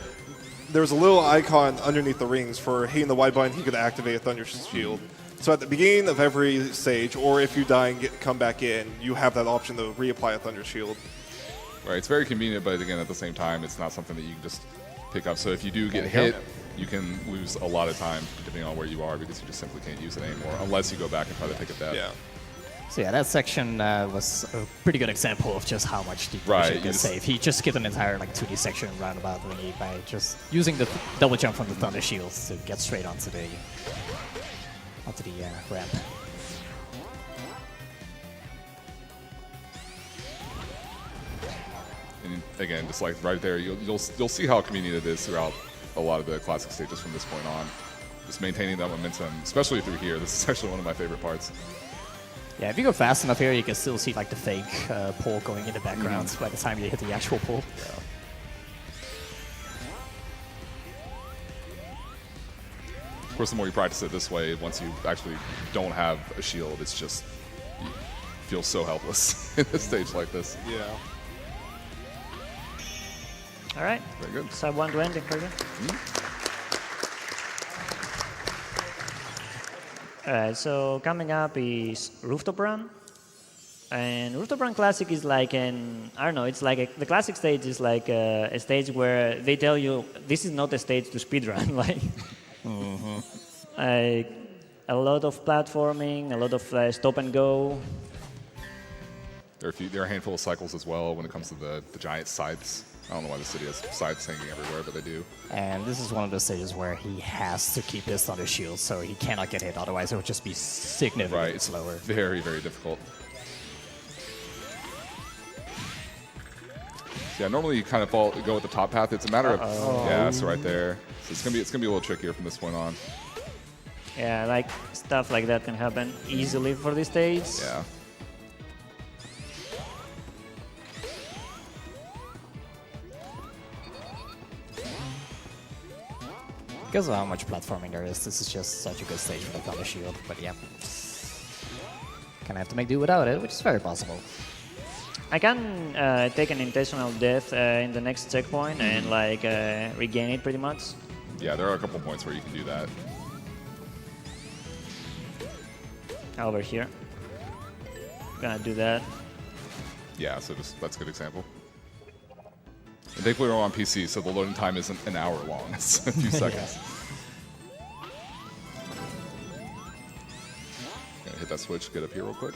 was a little icon underneath the rings for hitting the Y button, he could activate a Thunder Shield. So at the beginning of every stage, or if you die and come back in, you have that option to reapply a Thunder Shield. Right, it's very convenient, but again, at the same time, it's not something that you can just pick up. So if you do get hit, you can lose a lot of time depending on where you are because you just simply can't use it anymore unless you go back and try to pick it back. Yeah. So yeah, that section was a pretty good example of just how much the Right, can save. He just skipped an entire 2D section roundabout by just using the double jump from the Thunder Shields to get straight onto the ramp. And again, just like right there, you'll see how convenient it is throughout a lot of the classic stages from this point on. Just maintaining that momentum, especially through here. This is actually one of my favorite parts. Yeah, if you go fast enough here, you can still see the fake pole going in the background by the time you hit the actual pole. Of course, the more you practice it this way, once you actually don't have a shield, it's just you feel so helpless in a stage like this. Yeah. All right, Very good. sub 120 for you. All right, so coming up is Rooftop Run. And Rooftop Run Classic is like the classic stage is like a stage where they tell you this is not a stage to speedrun. Like a lot of platforming, a lot of stop and go. There are a handful of cycles as well when it comes to the giant scythes. I don't know why the city has scythes hanging everywhere, but they do. And this is one of those stages where he has to keep his Thunder Shield, so he cannot get hit, otherwise it would just be significantly Right, it's slower. very, very difficult. So yeah, normally you kind of go with the top path. It's a matter of yeah, so right there. So it's gonna be a little trickier from this point on. Yeah, like stuff like that can happen easily for this stage. Yeah. Because of how much platforming there is, this is just such a good stage for the Thunder Shield. But yeah, gonna have to make do without it, which is very possible. I can take an intentional death in the next checkpoint and like regain it pretty much. Yeah, there are a couple points where you can do that. Over here. Gonna do that. Yeah, so that's a good example. And thankfully we're on PC, so the loading time isn't an hour long. It's a few seconds. Gonna hit that switch, get up here real quick.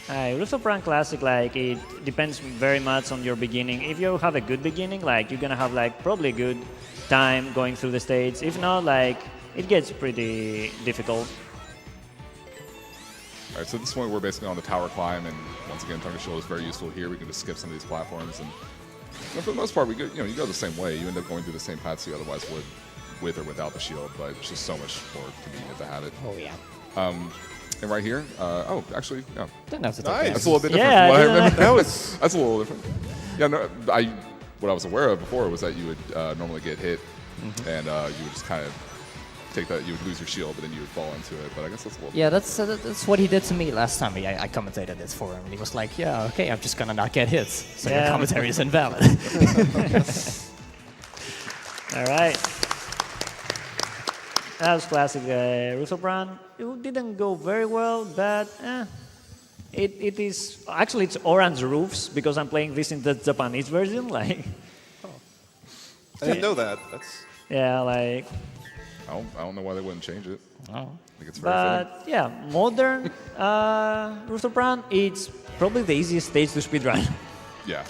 Roof of Bran Classic, like, it depends very much on your beginning. If you have a good beginning, like, you're gonna have, like, probably a good time going through the stage. If not, like, it gets pretty difficult. All right, so at this point we're basically on the tower climb, and once again, Thunder Shield is very useful here. We can just skip some of these platforms, and for the most part, we go, you go the same way. You end up going through the same paths you otherwise would, with or without the shield, but it's just so much more convenient to have it. Oh yeah. And right here, oh, actually, yeah, Didn't have to take Nice. that. that's a little bit different Yeah, from what I I didn't remember. That was That's a little different. Yeah, no, what I was aware of before was that you would normally get hit, and you would just kind of take that. You would lose your shield, but then you would fall into it. But I guess that's a little. Yeah, that's what he did to me last time I commentated this for him. And he was like, yeah, okay, I'm just gonna not get hits. So your Yeah. commentary is invalid. All right. That was classic Roof of Bran. It didn't go very well, but it is actually it's orange roofs because I'm playing this in the Japanese version. Like, I didn't know that. That's yeah, like, I don't know why they wouldn't change it. Oh. I think it's very fitting. but yeah, modern Roof of Bran. It's probably the easiest stage to speedrun. Yeah.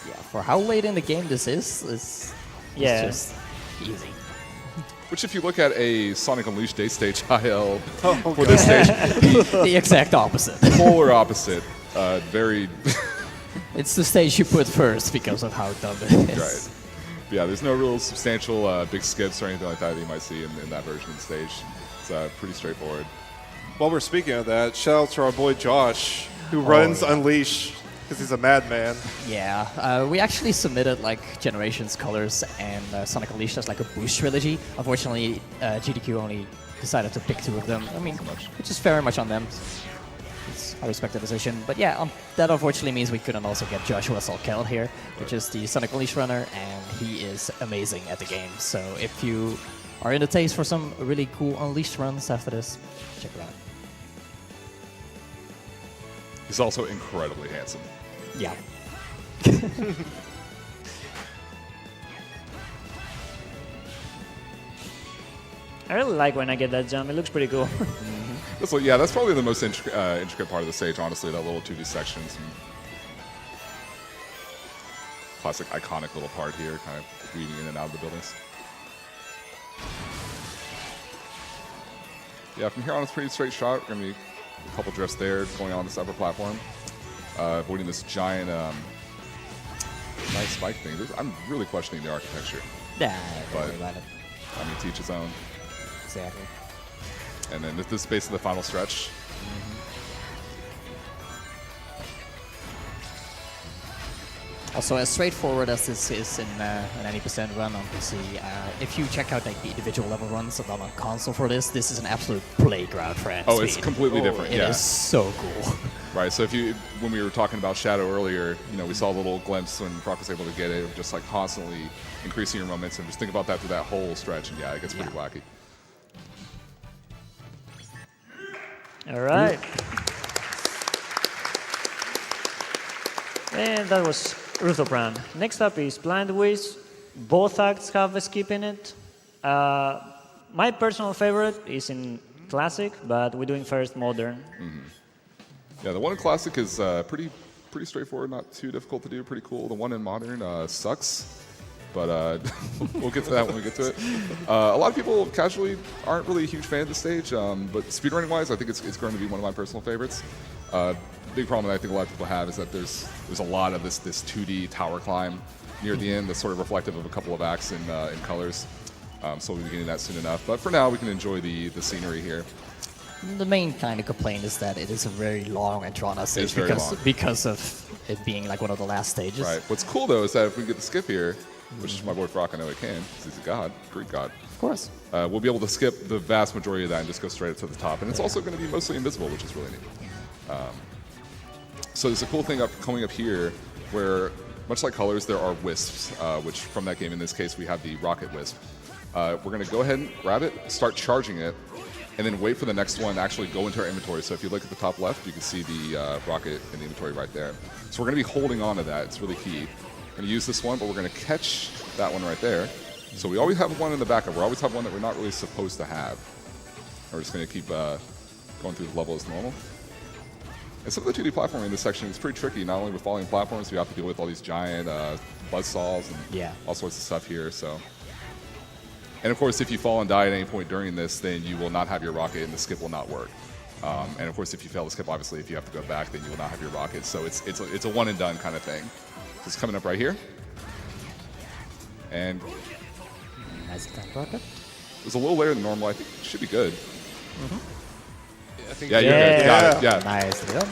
Yeah, for how late in the game this is Yeah. just easy. Which, if you look at a Sonic Unleashed day stage IL Oh, for this stage, The exact opposite. polar opposite. Very It's the stage you put first because of how dumb it is. right. But yeah, there's no real substantial big skips or anything like that you might see in that version of the stage. It's pretty straightforward. while we're speaking of that, shout out to our boy Josh, who runs yeah. Unleash because he's a madman. Yeah, we actually submitted like Generations, Colors, and Sonic Unleashed as like a boost trilogy. Unfortunately, GDQ only decided to pick 2 of them. I mean, which is very much on them. It's I respect the decision. But yeah, that unfortunately means we couldn't also get Joshua Salkel here, which is the Sonic Unleashed runner, and he is amazing at the game. So if you are in the taste for some really cool Unleashed runs after this, check it out. He's also incredibly handsome. Yeah. I really like when I get that jump. It looks pretty cool. That's probably the most intricate part of the stage, honestly, that little 2D section. Some classic, iconic little part here, kind of weaving in and out of the buildings. Yeah, from here on, it's a pretty straight shot. We're going to be a couple drifts there, going on this upper platform. Avoiding this giant, nice spike thing. I'm really questioning the architecture. Yeah, don't But- worry about it. I mean, to each his own. Exactly. And then this is basically the final stretch. Also, as straightforward as this is in an any percent run on PC, if you check out like the individual level runs done on console for this, this is an absolute playground for Oh, it's speed. completely different. It yeah. is so cool. Right, so when we were talking about Shadow earlier, we saw a little glimpse when Brock was able to get it, just like constantly increasing your momentum. Just think about that through that whole stretch, and yeah, it gets pretty wacky. All right. And that was Roof of Bran. Next up is Blind Wish. Both acts have a skip in it. My personal favorite is in Classic, but we're doing first Modern. Yeah, the one in Classic is pretty straightforward, not too difficult to do, pretty cool. The one in Modern sucks, but we'll get to that when we get to it. A lot of people casually aren't really a huge fan of the stage, but speedrunning-wise, I think it's going to be one of my personal favorites. Big problem that I think a lot of people have is that there's a lot of this 2D tower climb near the end that's sort of reflective of a couple of acts in colors. So we'll be getting that soon enough. But for now, we can enjoy the scenery here. The main kind of complaint is that it is a very long and drawn-out stage very long. because of it being like one of the last stages. Right. What's cool though is that if we get the skip here, which is my boy Frock, I know he can, 'cause he's a god, Greek god. Of course. We'll be able to skip the vast majority of that and just go straight up to the top. And it's also going to be mostly invisible, which is really neat. So there's a cool thing coming up here where, much like Colors, there are wisps, which from that game in this case we have the rocket wisp. We're going to go ahead and grab it, start charging it, and then wait for the next one to actually go into our inventory. So if you look at the top left, you can see the rocket in the inventory right there. So we're going to be holding on to that. It's really key. We're going to use this one, but we're going to catch that one right there. So we always have one in the backup. We always have one that we're not really supposed to have. We're just going to keep going through the level as normal. And some of the 2D platforming in this section is pretty tricky. Not only with falling platforms, you have to deal with all these giant buzzsaws and all sorts of stuff here. So, and of course, if you fall and die at any point during this, then you will not have your rocket and the skip will not work. And of course, if you fail the skip, obviously, if you have to go back, then you will not have your rocket. So it's a one and done kind of thing. So it's coming up right here. And Nice tank rocket. it's a little later than normal. I think it should be good. I think Yeah, you're good. You got it. Yeah. Nice. Yeah.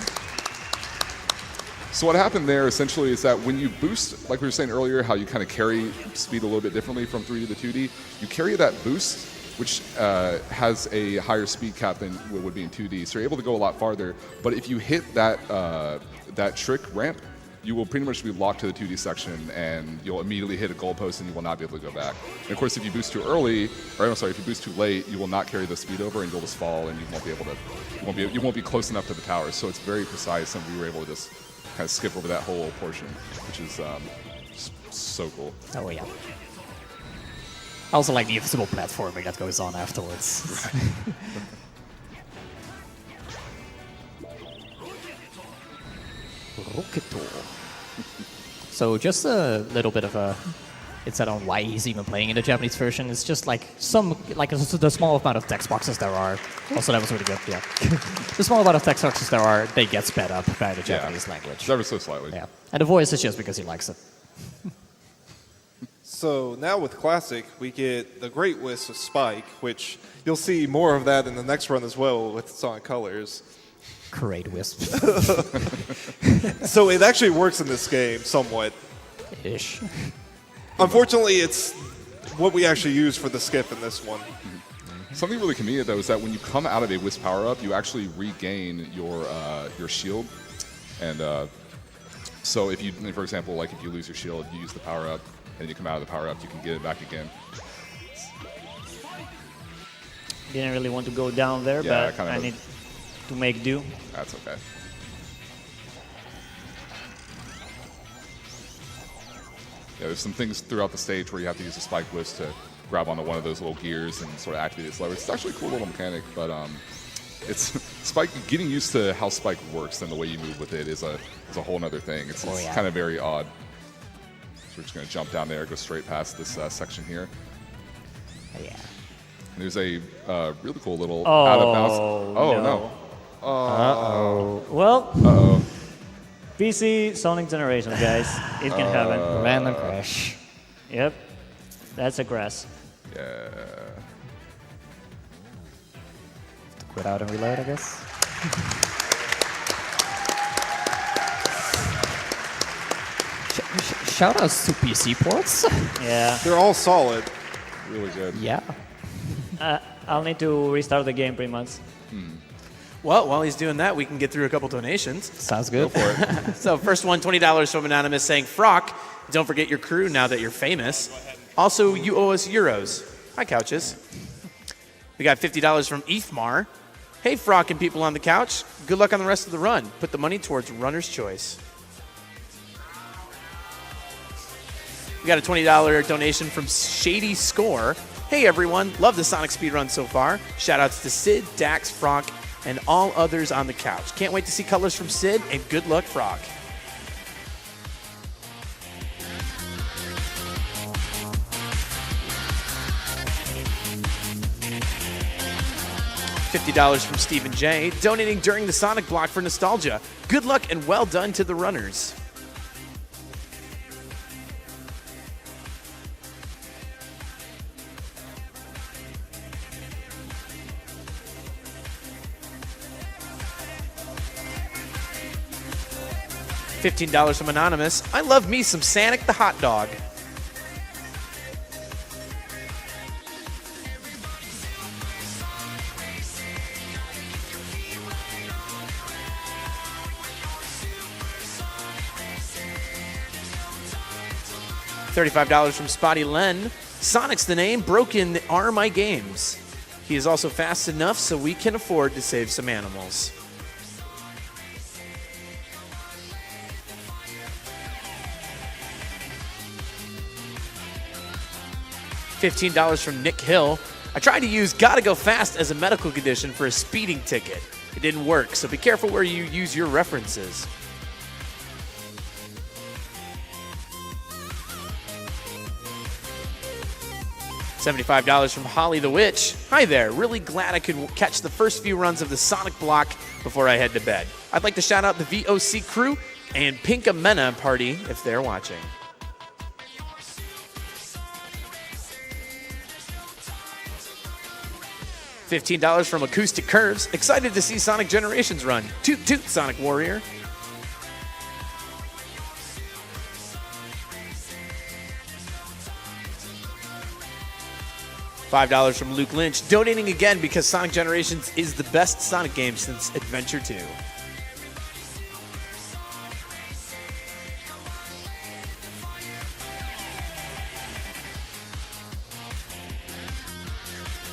So what happened there essentially is that when you boost, like we were saying earlier, how you kind of carry speed a little bit differently from 3D to 2D, you carry that boost, which has a higher speed cap than what would be in 2D. So you're able to go a lot farther. But if you hit that trick ramp, you will pretty much be locked to the 2D section, and you'll immediately hit a goalpost, and you will not be able to go back. And of course, if you boost too early, or I'm sorry, if you boost too late, you will not carry the speed over, and you'll just fall, and you won't be able to. You won't be close enough to the towers. So it's very precise, and we were able to just kind of skip over that whole portion, which is just so cool. Oh yeah. I also like the invisible platforming that goes on afterwards. Rocketor. So just a little bit of a insight on why he's even playing in the Japanese version. It's just like the small amount of text boxes there are. Also, that was really good. Yeah, the small amount of text boxes there are, they get sped up by the Japanese language. Ever so slightly. Yeah, and the voice is just because he likes it. So now with Classic, we get the Great Wisp of Spike, which you'll see more of that in the next run as well with Sonic Colors. Great wisp. So it actually works in this game somewhat. Ish. Unfortunately, it's what we actually use for the skip in this one. Something really convenient though is that when you come out of a Wisp power up, you actually regain your shield, and so if you, for example, like if you lose your shield, you use the power up, and you come out of the power up, you can get it back again. Didn't really want to go down there, Yeah, but kind of I need to make do. That's okay. Yeah, there's some things throughout the stage where you have to use a spike wisp to grab onto one of those little gears and sort of activate this lever. It's actually a cool little mechanic, but it's Spike. Getting used to how Spike works and the way you move with it is a whole other thing. It's kind of very odd. So we're just going to jump down there, go straight past this section here. Yeah. And there's a really cool little out of bounds. Oh no. Well, PC Sonic Generation, guys. It can happen. Random crash. Yep. That's a grass. Yeah. Quit out and reload, I guess. Shout outs to PC ports. Yeah. They're all solid. Really good. Yeah. I'll need to restart the game pretty much. Well, while he's doing that, we can get through a couple donations. Sounds good. Go for it. So first one, $20 from Anonymous saying, Frock, don't forget your crew now that you're famous. Also, you owe us euros. Hi, couches. We got $50 from Ethmar. Hey, Frock and people on the couch. Good luck on the rest of the run. Put the money towards runner's choice. We got a $20 donation from Shady Score. Hey everyone, love the Sonic speedrun so far. Shoutouts to Sid, Dax, Frog, and all others on the couch. Can't wait to see colors from Sid, and good luck, Frog. $50 from Stephen J, donating during the Sonic block for nostalgia. Good luck and well done to the runners. $15 from Anonymous. I love me some Sonic the hot dog. $35 from Spotty Len. Sonic's the name, broken are my games. He is also fast enough so we can afford to save some animals. $15 from Nick Hill. I tried to use Gotta Go Fast as a medical condition for a speeding ticket. It didn't work, so be careful where you use your references. $75 from Holly the Witch. Hi there, really glad I could catch the first few runs of the Sonic block before I head to bed. I'd like to shout out the VOC crew and Pinka Mena party if they're watching. $15 from Acoustic Curves. Excited to see Sonic Generations run. Toot toot, Sonic Warrior. $5 from Luke Lynch, donating again because Sonic Generations is the best Sonic game since Adventure 2.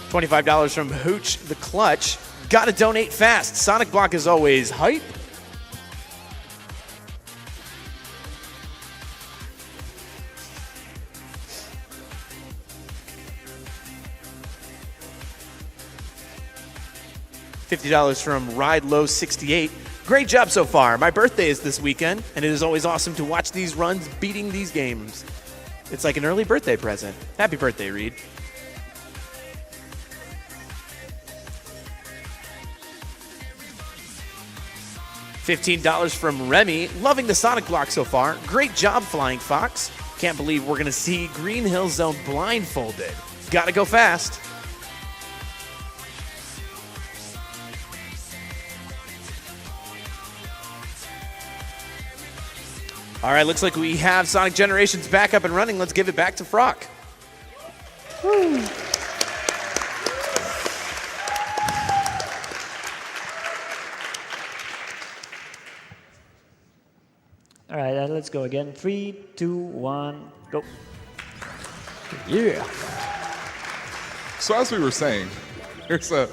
$25 from Hooch the Clutch. Gotta donate fast. Sonic block is always hype. $50 from Ride Low 68. Great job so far. My birthday is this weekend, and it is always awesome to watch these runs beating these games. It's like an early birthday present. Happy birthday, Reed. $15 from Remy. Loving the Sonic block so far. Great job, Flying Fox. Can't believe we're going to see Green Hill Zone blindfolded. Gotta go fast. All right, looks like we have Sonic Generations back up and running. Let's give it back to Frock. Woo. All right, let's go again. 3, 2, 1, go. Yeah. So as we were saying, there's a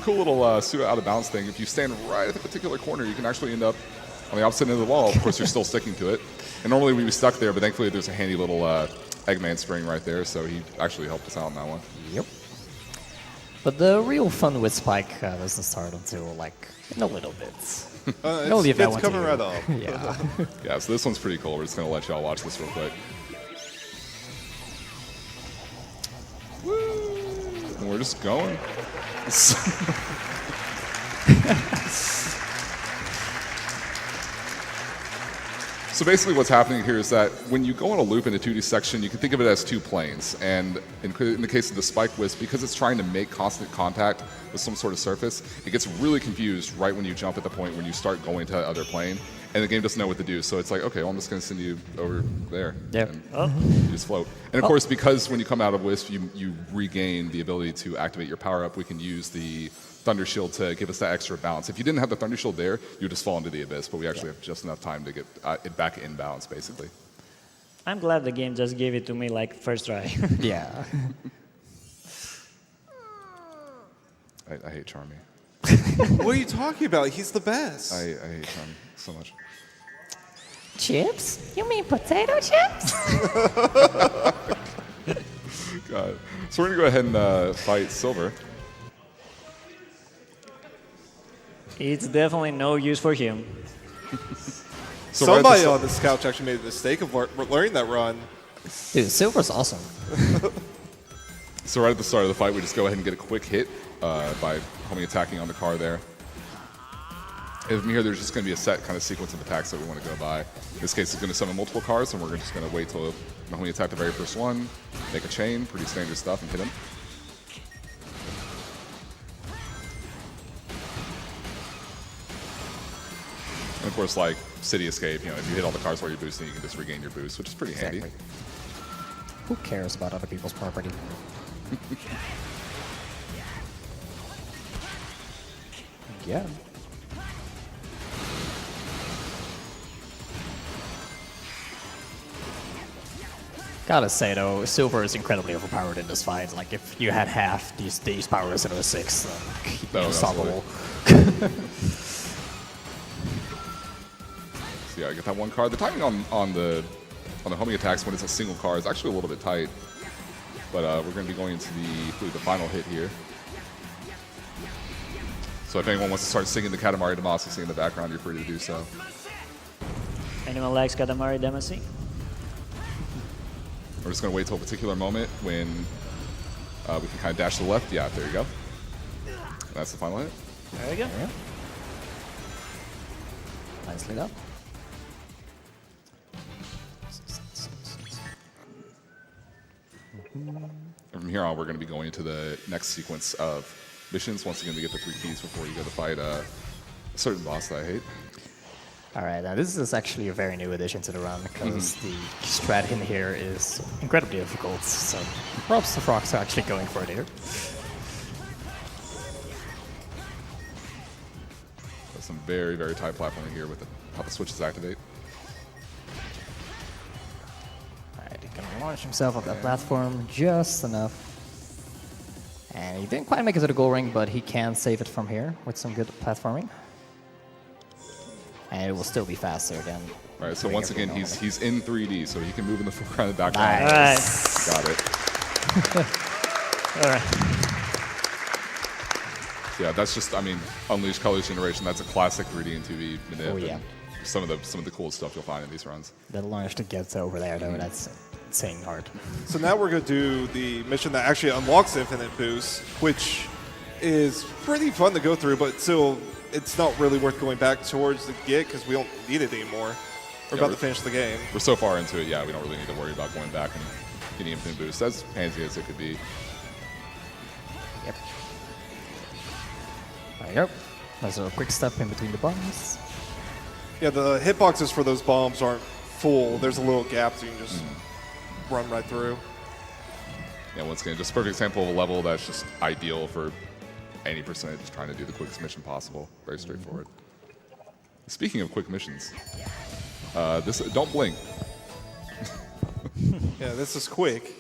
cool little pseudo out of bounds thing. If you stand right at the particular corner, you can actually end up on the opposite end of the wall. Of course, you're still sticking to it. And normally we'd be stuck there, but thankfully there's a handy little Eggman spring right there, so he actually helped us out on that one. Yep. But the real fun with Spike doesn't start until, like, in a little bit. I'll leave that one to coming you. right up. Yeah. Yeah, so this one's pretty cool. We're just going to let y'all watch this real quick. Woo! And we're just going. So basically what's happening here is that when you go on a loop in a 2D section, you can think of it as two planes. And in the case of the Spike Wisp, because it's trying to make constant contact with some sort of surface, it gets really confused right when you jump at the point when you start going to the other plane. And the game doesn't know what to do. So it's like, okay, well, I'm just going to send you over there. Yep. And you just float. And of course, because when you come out of Wisp, you regain the ability to activate your power-up, we can use the Thunder Shield to give us that extra bounce. If you didn't have the Thunder Shield there, you would just fall into the abyss, but we actually have just enough time to get it back in bounds, basically. I'm glad the game just gave it to me like first try. Yeah. I hate Charmy. What are you talking about? He's the best. I hate Charmy so much. Chips? You mean potato chips? God. So we're gonna go ahead and fight Silver. It's definitely no use for him. So right at the Somebody sta- on this couch actually made the mistake of learning that run. Dude, Silver's awesome. So right at the start of the fight, we just go ahead and get a quick hit by homing attacking on the car there. And from here, there's just going to be a set kind of sequence of attacks that we want to go by. In this case, it's going to summon multiple cars, and we're just going to wait till homing attack the very first one, make a chain, pretty standard stuff, and hit him. And of course, like City Escape, you know, if you hit all the cars while you're boosting, you can just regain your boost, which is pretty handy. Exactly. Who cares about other people's property? Yeah. Gotta say though, Silver is incredibly overpowered in this fight. Like if you had half these powers instead of 6, then he'd be Oh, unstoppable. So yeah, I get that one card. The timing on the homing attacks when it's a single card is actually a little bit tight. But we're going to be going into the final hit here. So if anyone wants to start singing the Katamari Damacy in the background, you're free to do so. Anyone likes Katamari Damacy? We're just going to wait till a particular moment when we can kind of dash to the left. Yeah, there you go. And that's the final hit. There we go. Yeah. Nicely done. And from here on, we're going to be going into the next sequence of missions. Once again, to get the 3 keys before you go to fight a certain boss that I hate. Alright, now this is actually a very new addition to the run because the strat in here is incredibly difficult. So props to Frogs for actually going for it here. There's some very, very tight platforming here with how the switches activate. Alright, he can launch himself off that platform just enough. And he didn't quite make it to the goal ring, but he can save it from here with some good platforming. And it will still be faster than. All right, so doing once everything again, normally. he's in 3D, so he can move in the foreground and background. Nice. All right. Got it. All right. Yeah, that's just, I mean, Unleashed Colors Generation. That's a classic 3D and 2D manip. Oh, yeah. And some of the coolest stuff you'll find in these runs. The launch to get over there, though, that's insane hard. So now we're going to do the mission that actually unlocks Infinite Boost, which is pretty fun to go through, but still, it's not really worth going back towards the Git because we don't need it anymore. We're about to finish the game. We're so far into it, yeah, we don't really need to worry about going back and getting Infinite Boost. As handy as it could be. Yep. There you go. There's a quick step in between the bombs. Yeah, the hitboxes for those bombs aren't full. There's a little gap so you can just run right through. Yeah, once again, just a perfect example of a level that's just ideal for any percentage trying to do the quickest mission possible. Very straightforward. Speaking of quick missions, this don't blink. Yeah, this is quick.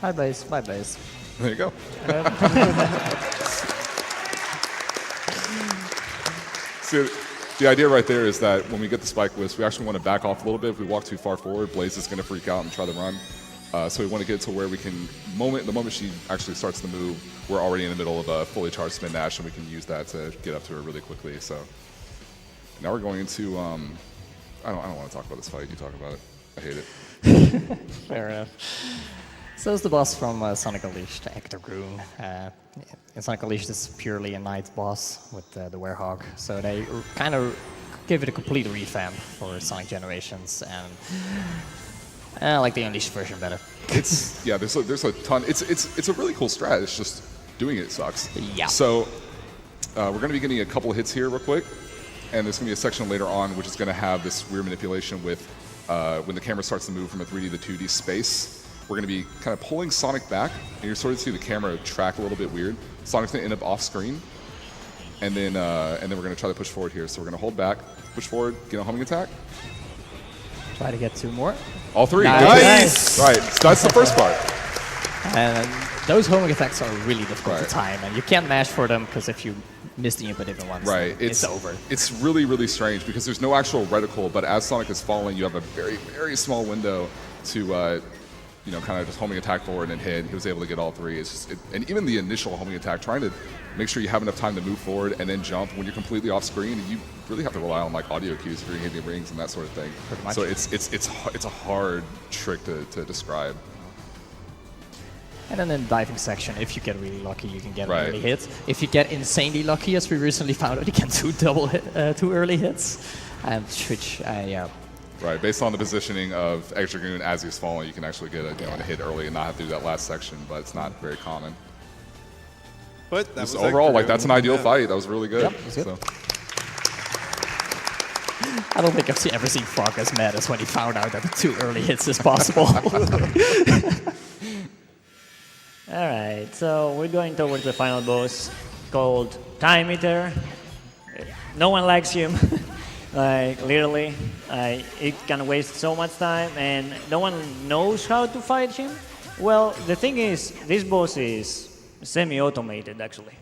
Hi, base. Bye, base. There you go. So the idea right there is that when we get the spike wisp, we actually want to back off a little bit. If we walk too far forward, Blaze is going to freak out and try to run. So we want to get to where we can, the moment she actually starts to move, we're already in the middle of a fully charged spin dash, and we can use that to get up to her really quickly. So now we're going into, I don't want to talk about this fight. You talk about it. I hate it. Fair enough. So it's the boss from Sonic Unleashed, Hector Groon. In Sonic Unleashed, it's purely a night boss with the Werehog. So they kind of give it a complete revamp for Sonic Generations, and I like the Unleashed version better. It's yeah. There's a ton. It's a really cool strat. It's just doing it sucks. Yeah. So we're going to be getting a couple of hits here real quick, and there's going to be a section later on which is going to have this weird manipulation with when the camera starts to move from a 3D to 2D space. We're going to be kind of pulling Sonic back, and you're sort of see the camera track a little bit weird. Sonic's going to end up off screen, and then we're going to try to push forward here. So we're going to hold back, push forward, get a homing attack. Try to get 2 more. All 3. Nice. Good. Right. So that's the first part. And those homing attacks are really difficult Right. to time, and you can't mash for them because if you miss the input even once, Right. it's over. It's really, really strange because there's no actual reticle, but as Sonic is falling, you have a very, very small window to, kind of just homing attack forward and hit. He was able to get all three. It's just, and even the initial homing attack, trying to make sure you have enough time to move forward and then jump when you're completely off screen, you really have to rely on like audio cues if you're hitting rings and that sort of thing. Pretty much. So it's a hard trick to describe. And then in the diving section, if you get really lucky, you can get Right. an early hit. If you get insanely lucky, as we recently found out, you can do two early hits, and which Right, based on the positioning of Egg Dragoon as he's falling, you can actually get a hit early and not have to do that last section, but it's not very common. But that Just was overall, Egg like that's an ideal Dragoon. fight. That was really good. Yep, it was good. So, I don't think I've ever seen Frog as mad as when he found out that the two early hits is possible. All right, so we're going towards the final boss called Time Eater. No one likes him, like literally. It can waste so much time, and no one knows how to fight him. Well, the thing is, this boss is semi-automated actually.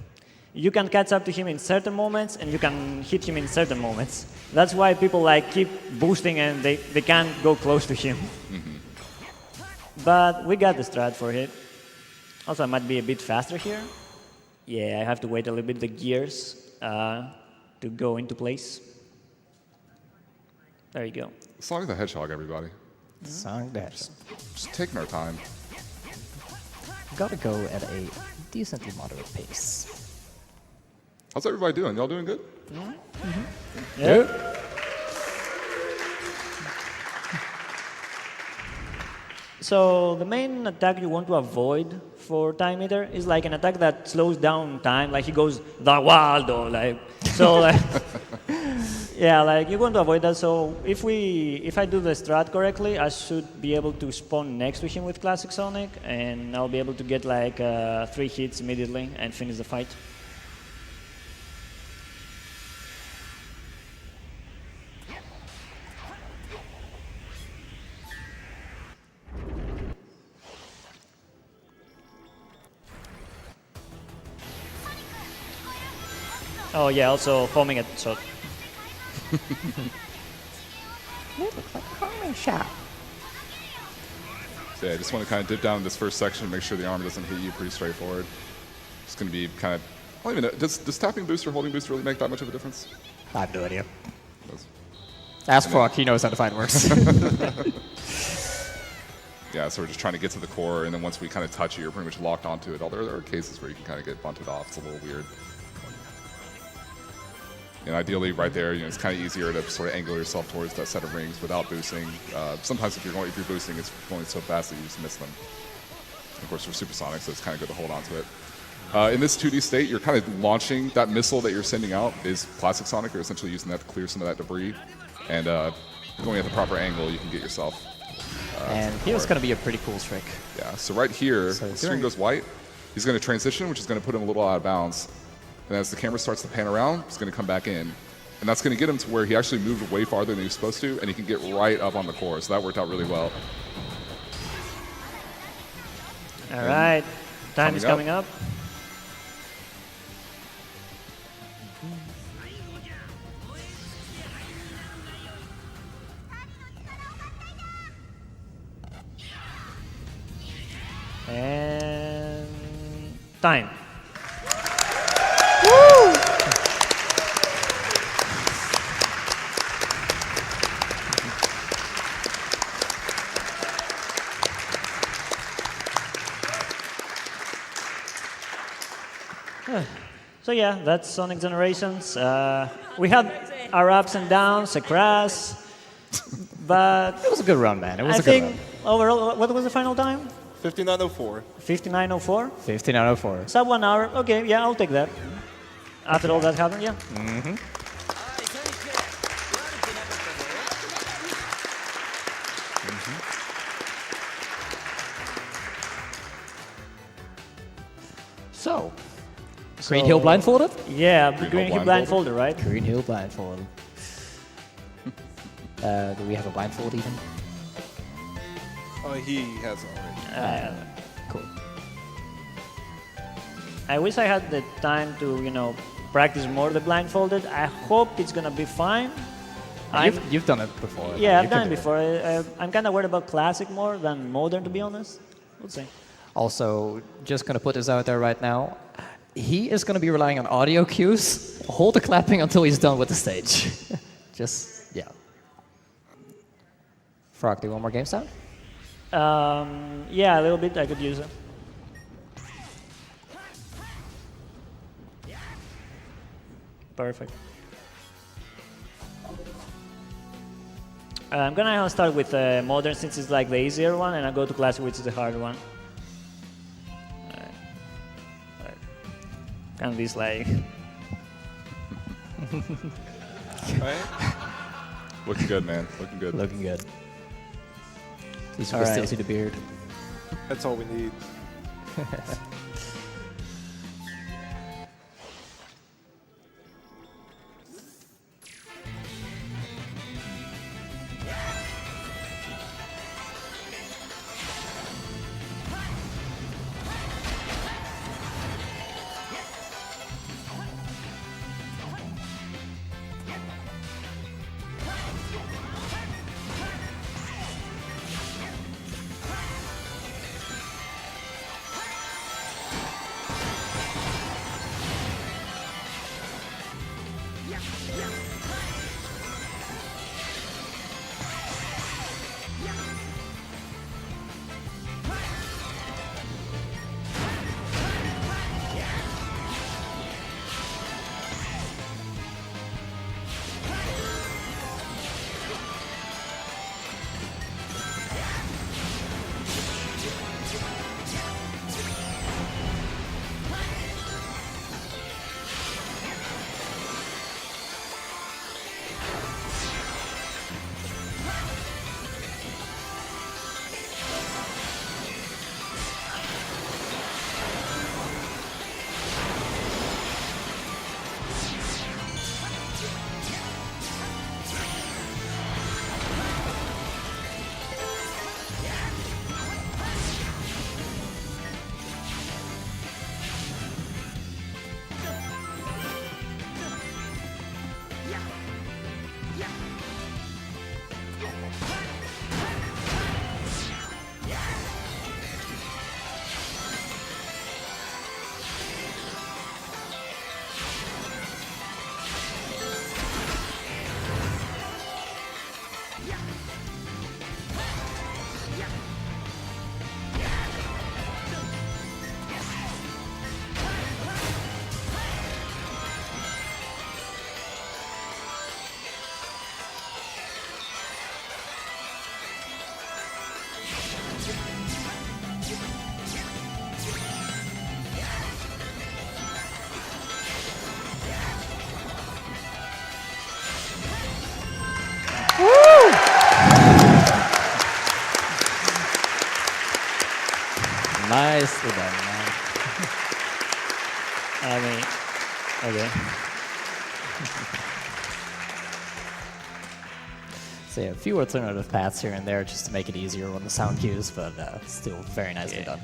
You can catch up to him in certain moments, and you can hit him in certain moments. That's why people like keep boosting, and they can't go close to him. But we got the strat for it. Also, I might be a bit faster here. Yeah, I have to wait a little bit the gears to go into place. There you go. Sonic the Hedgehog, everybody. Sonic the Hedgehog. Just taking our time. Gotta go at a decently moderate pace. How's everybody doing? Y'all doing good? Yeah. So the main attack you want to avoid for Time Eater is like an attack that slows down time, like he goes the Waldo, like so. Like, yeah, like you want to avoid that. So if I do the strat correctly, I should be able to spawn next to him with Classic Sonic, and I'll be able to get like 3 hits immediately and finish the fight. Oh yeah, also foaming at shot. So yeah, I just want to kind of dip down in this first section, make sure the armor doesn't hit you. Pretty straightforward. It's going to be kind of. I don't even know. Does tapping boost or holding boost really make that much of a difference? I have no idea. Does. Ask Frog, he knows how the fight works. Yeah, so we're just trying to get to the core, and then once we kind of touch it, you're pretty much locked onto it. Although there are cases where you can kind of get bunted off. It's a little weird. And ideally, right there, it's kind of easier to sort of angle yourself towards that set of rings without boosting. Sometimes if you're boosting, it's going so fast that you just miss them. Of course, we're supersonic, so it's kind of good to hold on to it. In this 2D state, you're kind of launching that missile that you're sending out is Classic Sonic. You're essentially using that to clear some of that debris, and going at the proper angle, you can get yourself. And here's going to be a pretty cool trick. Yeah. So right here, So the screen goes white. He's going to transition, which is going to put him a little out of bounds. And as the camera starts to pan around, he's going to come back in. And that's going to get him to where he actually moved way farther than he was supposed to, and he can get right up on the core. So that worked out really well. All right, time is coming up. And time. So yeah, that's Sonic Generations. We had our ups and downs, a crash, but It was a good run, man. It was I a good think run. overall, what was the final time? 5904. 59:04. 15:04. Sub 1 hour. Okay, yeah, I'll take that. After all that happened, yeah. So, Green Hill blindfolded? Yeah, Green Green Hill Hill blindfolded, right? Green Hill blindfolded. Do we have a blindfold even? He has already. Cool. I wish I had the time to, practice more the blindfolded. I hope it's gonna be fine. You've done it before. Yeah, You I've can done it do before. I'm kind of worried about classic more than modern, to be honest. We'll see. Also, just gonna put this out there right now. He is gonna be relying on audio cues. Hold the clapping until he's done with the stage. Just yeah. Frog, do you want more game sound? Yeah, a little bit. I could use it. Perfect. I'm gonna start with modern since it's like the easier one, and I'll go to classic, which is the hard one. Alright. Kind of this like. Right? Looking good, man. Looking good. Looking good. Just All still right. see the beard. That's all we need. Nicely done, man. I mean, okay. So yeah, a few alternative paths here and there just to make it easier on the sound cues, but still very nicely done.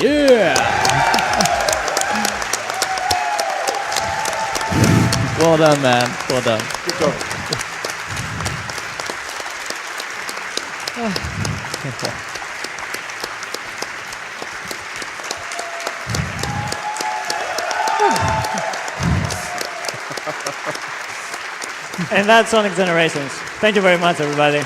Yeah! Well done, man. Well done. Good job. And that's Sonic Generations. Thank you very much, everybody.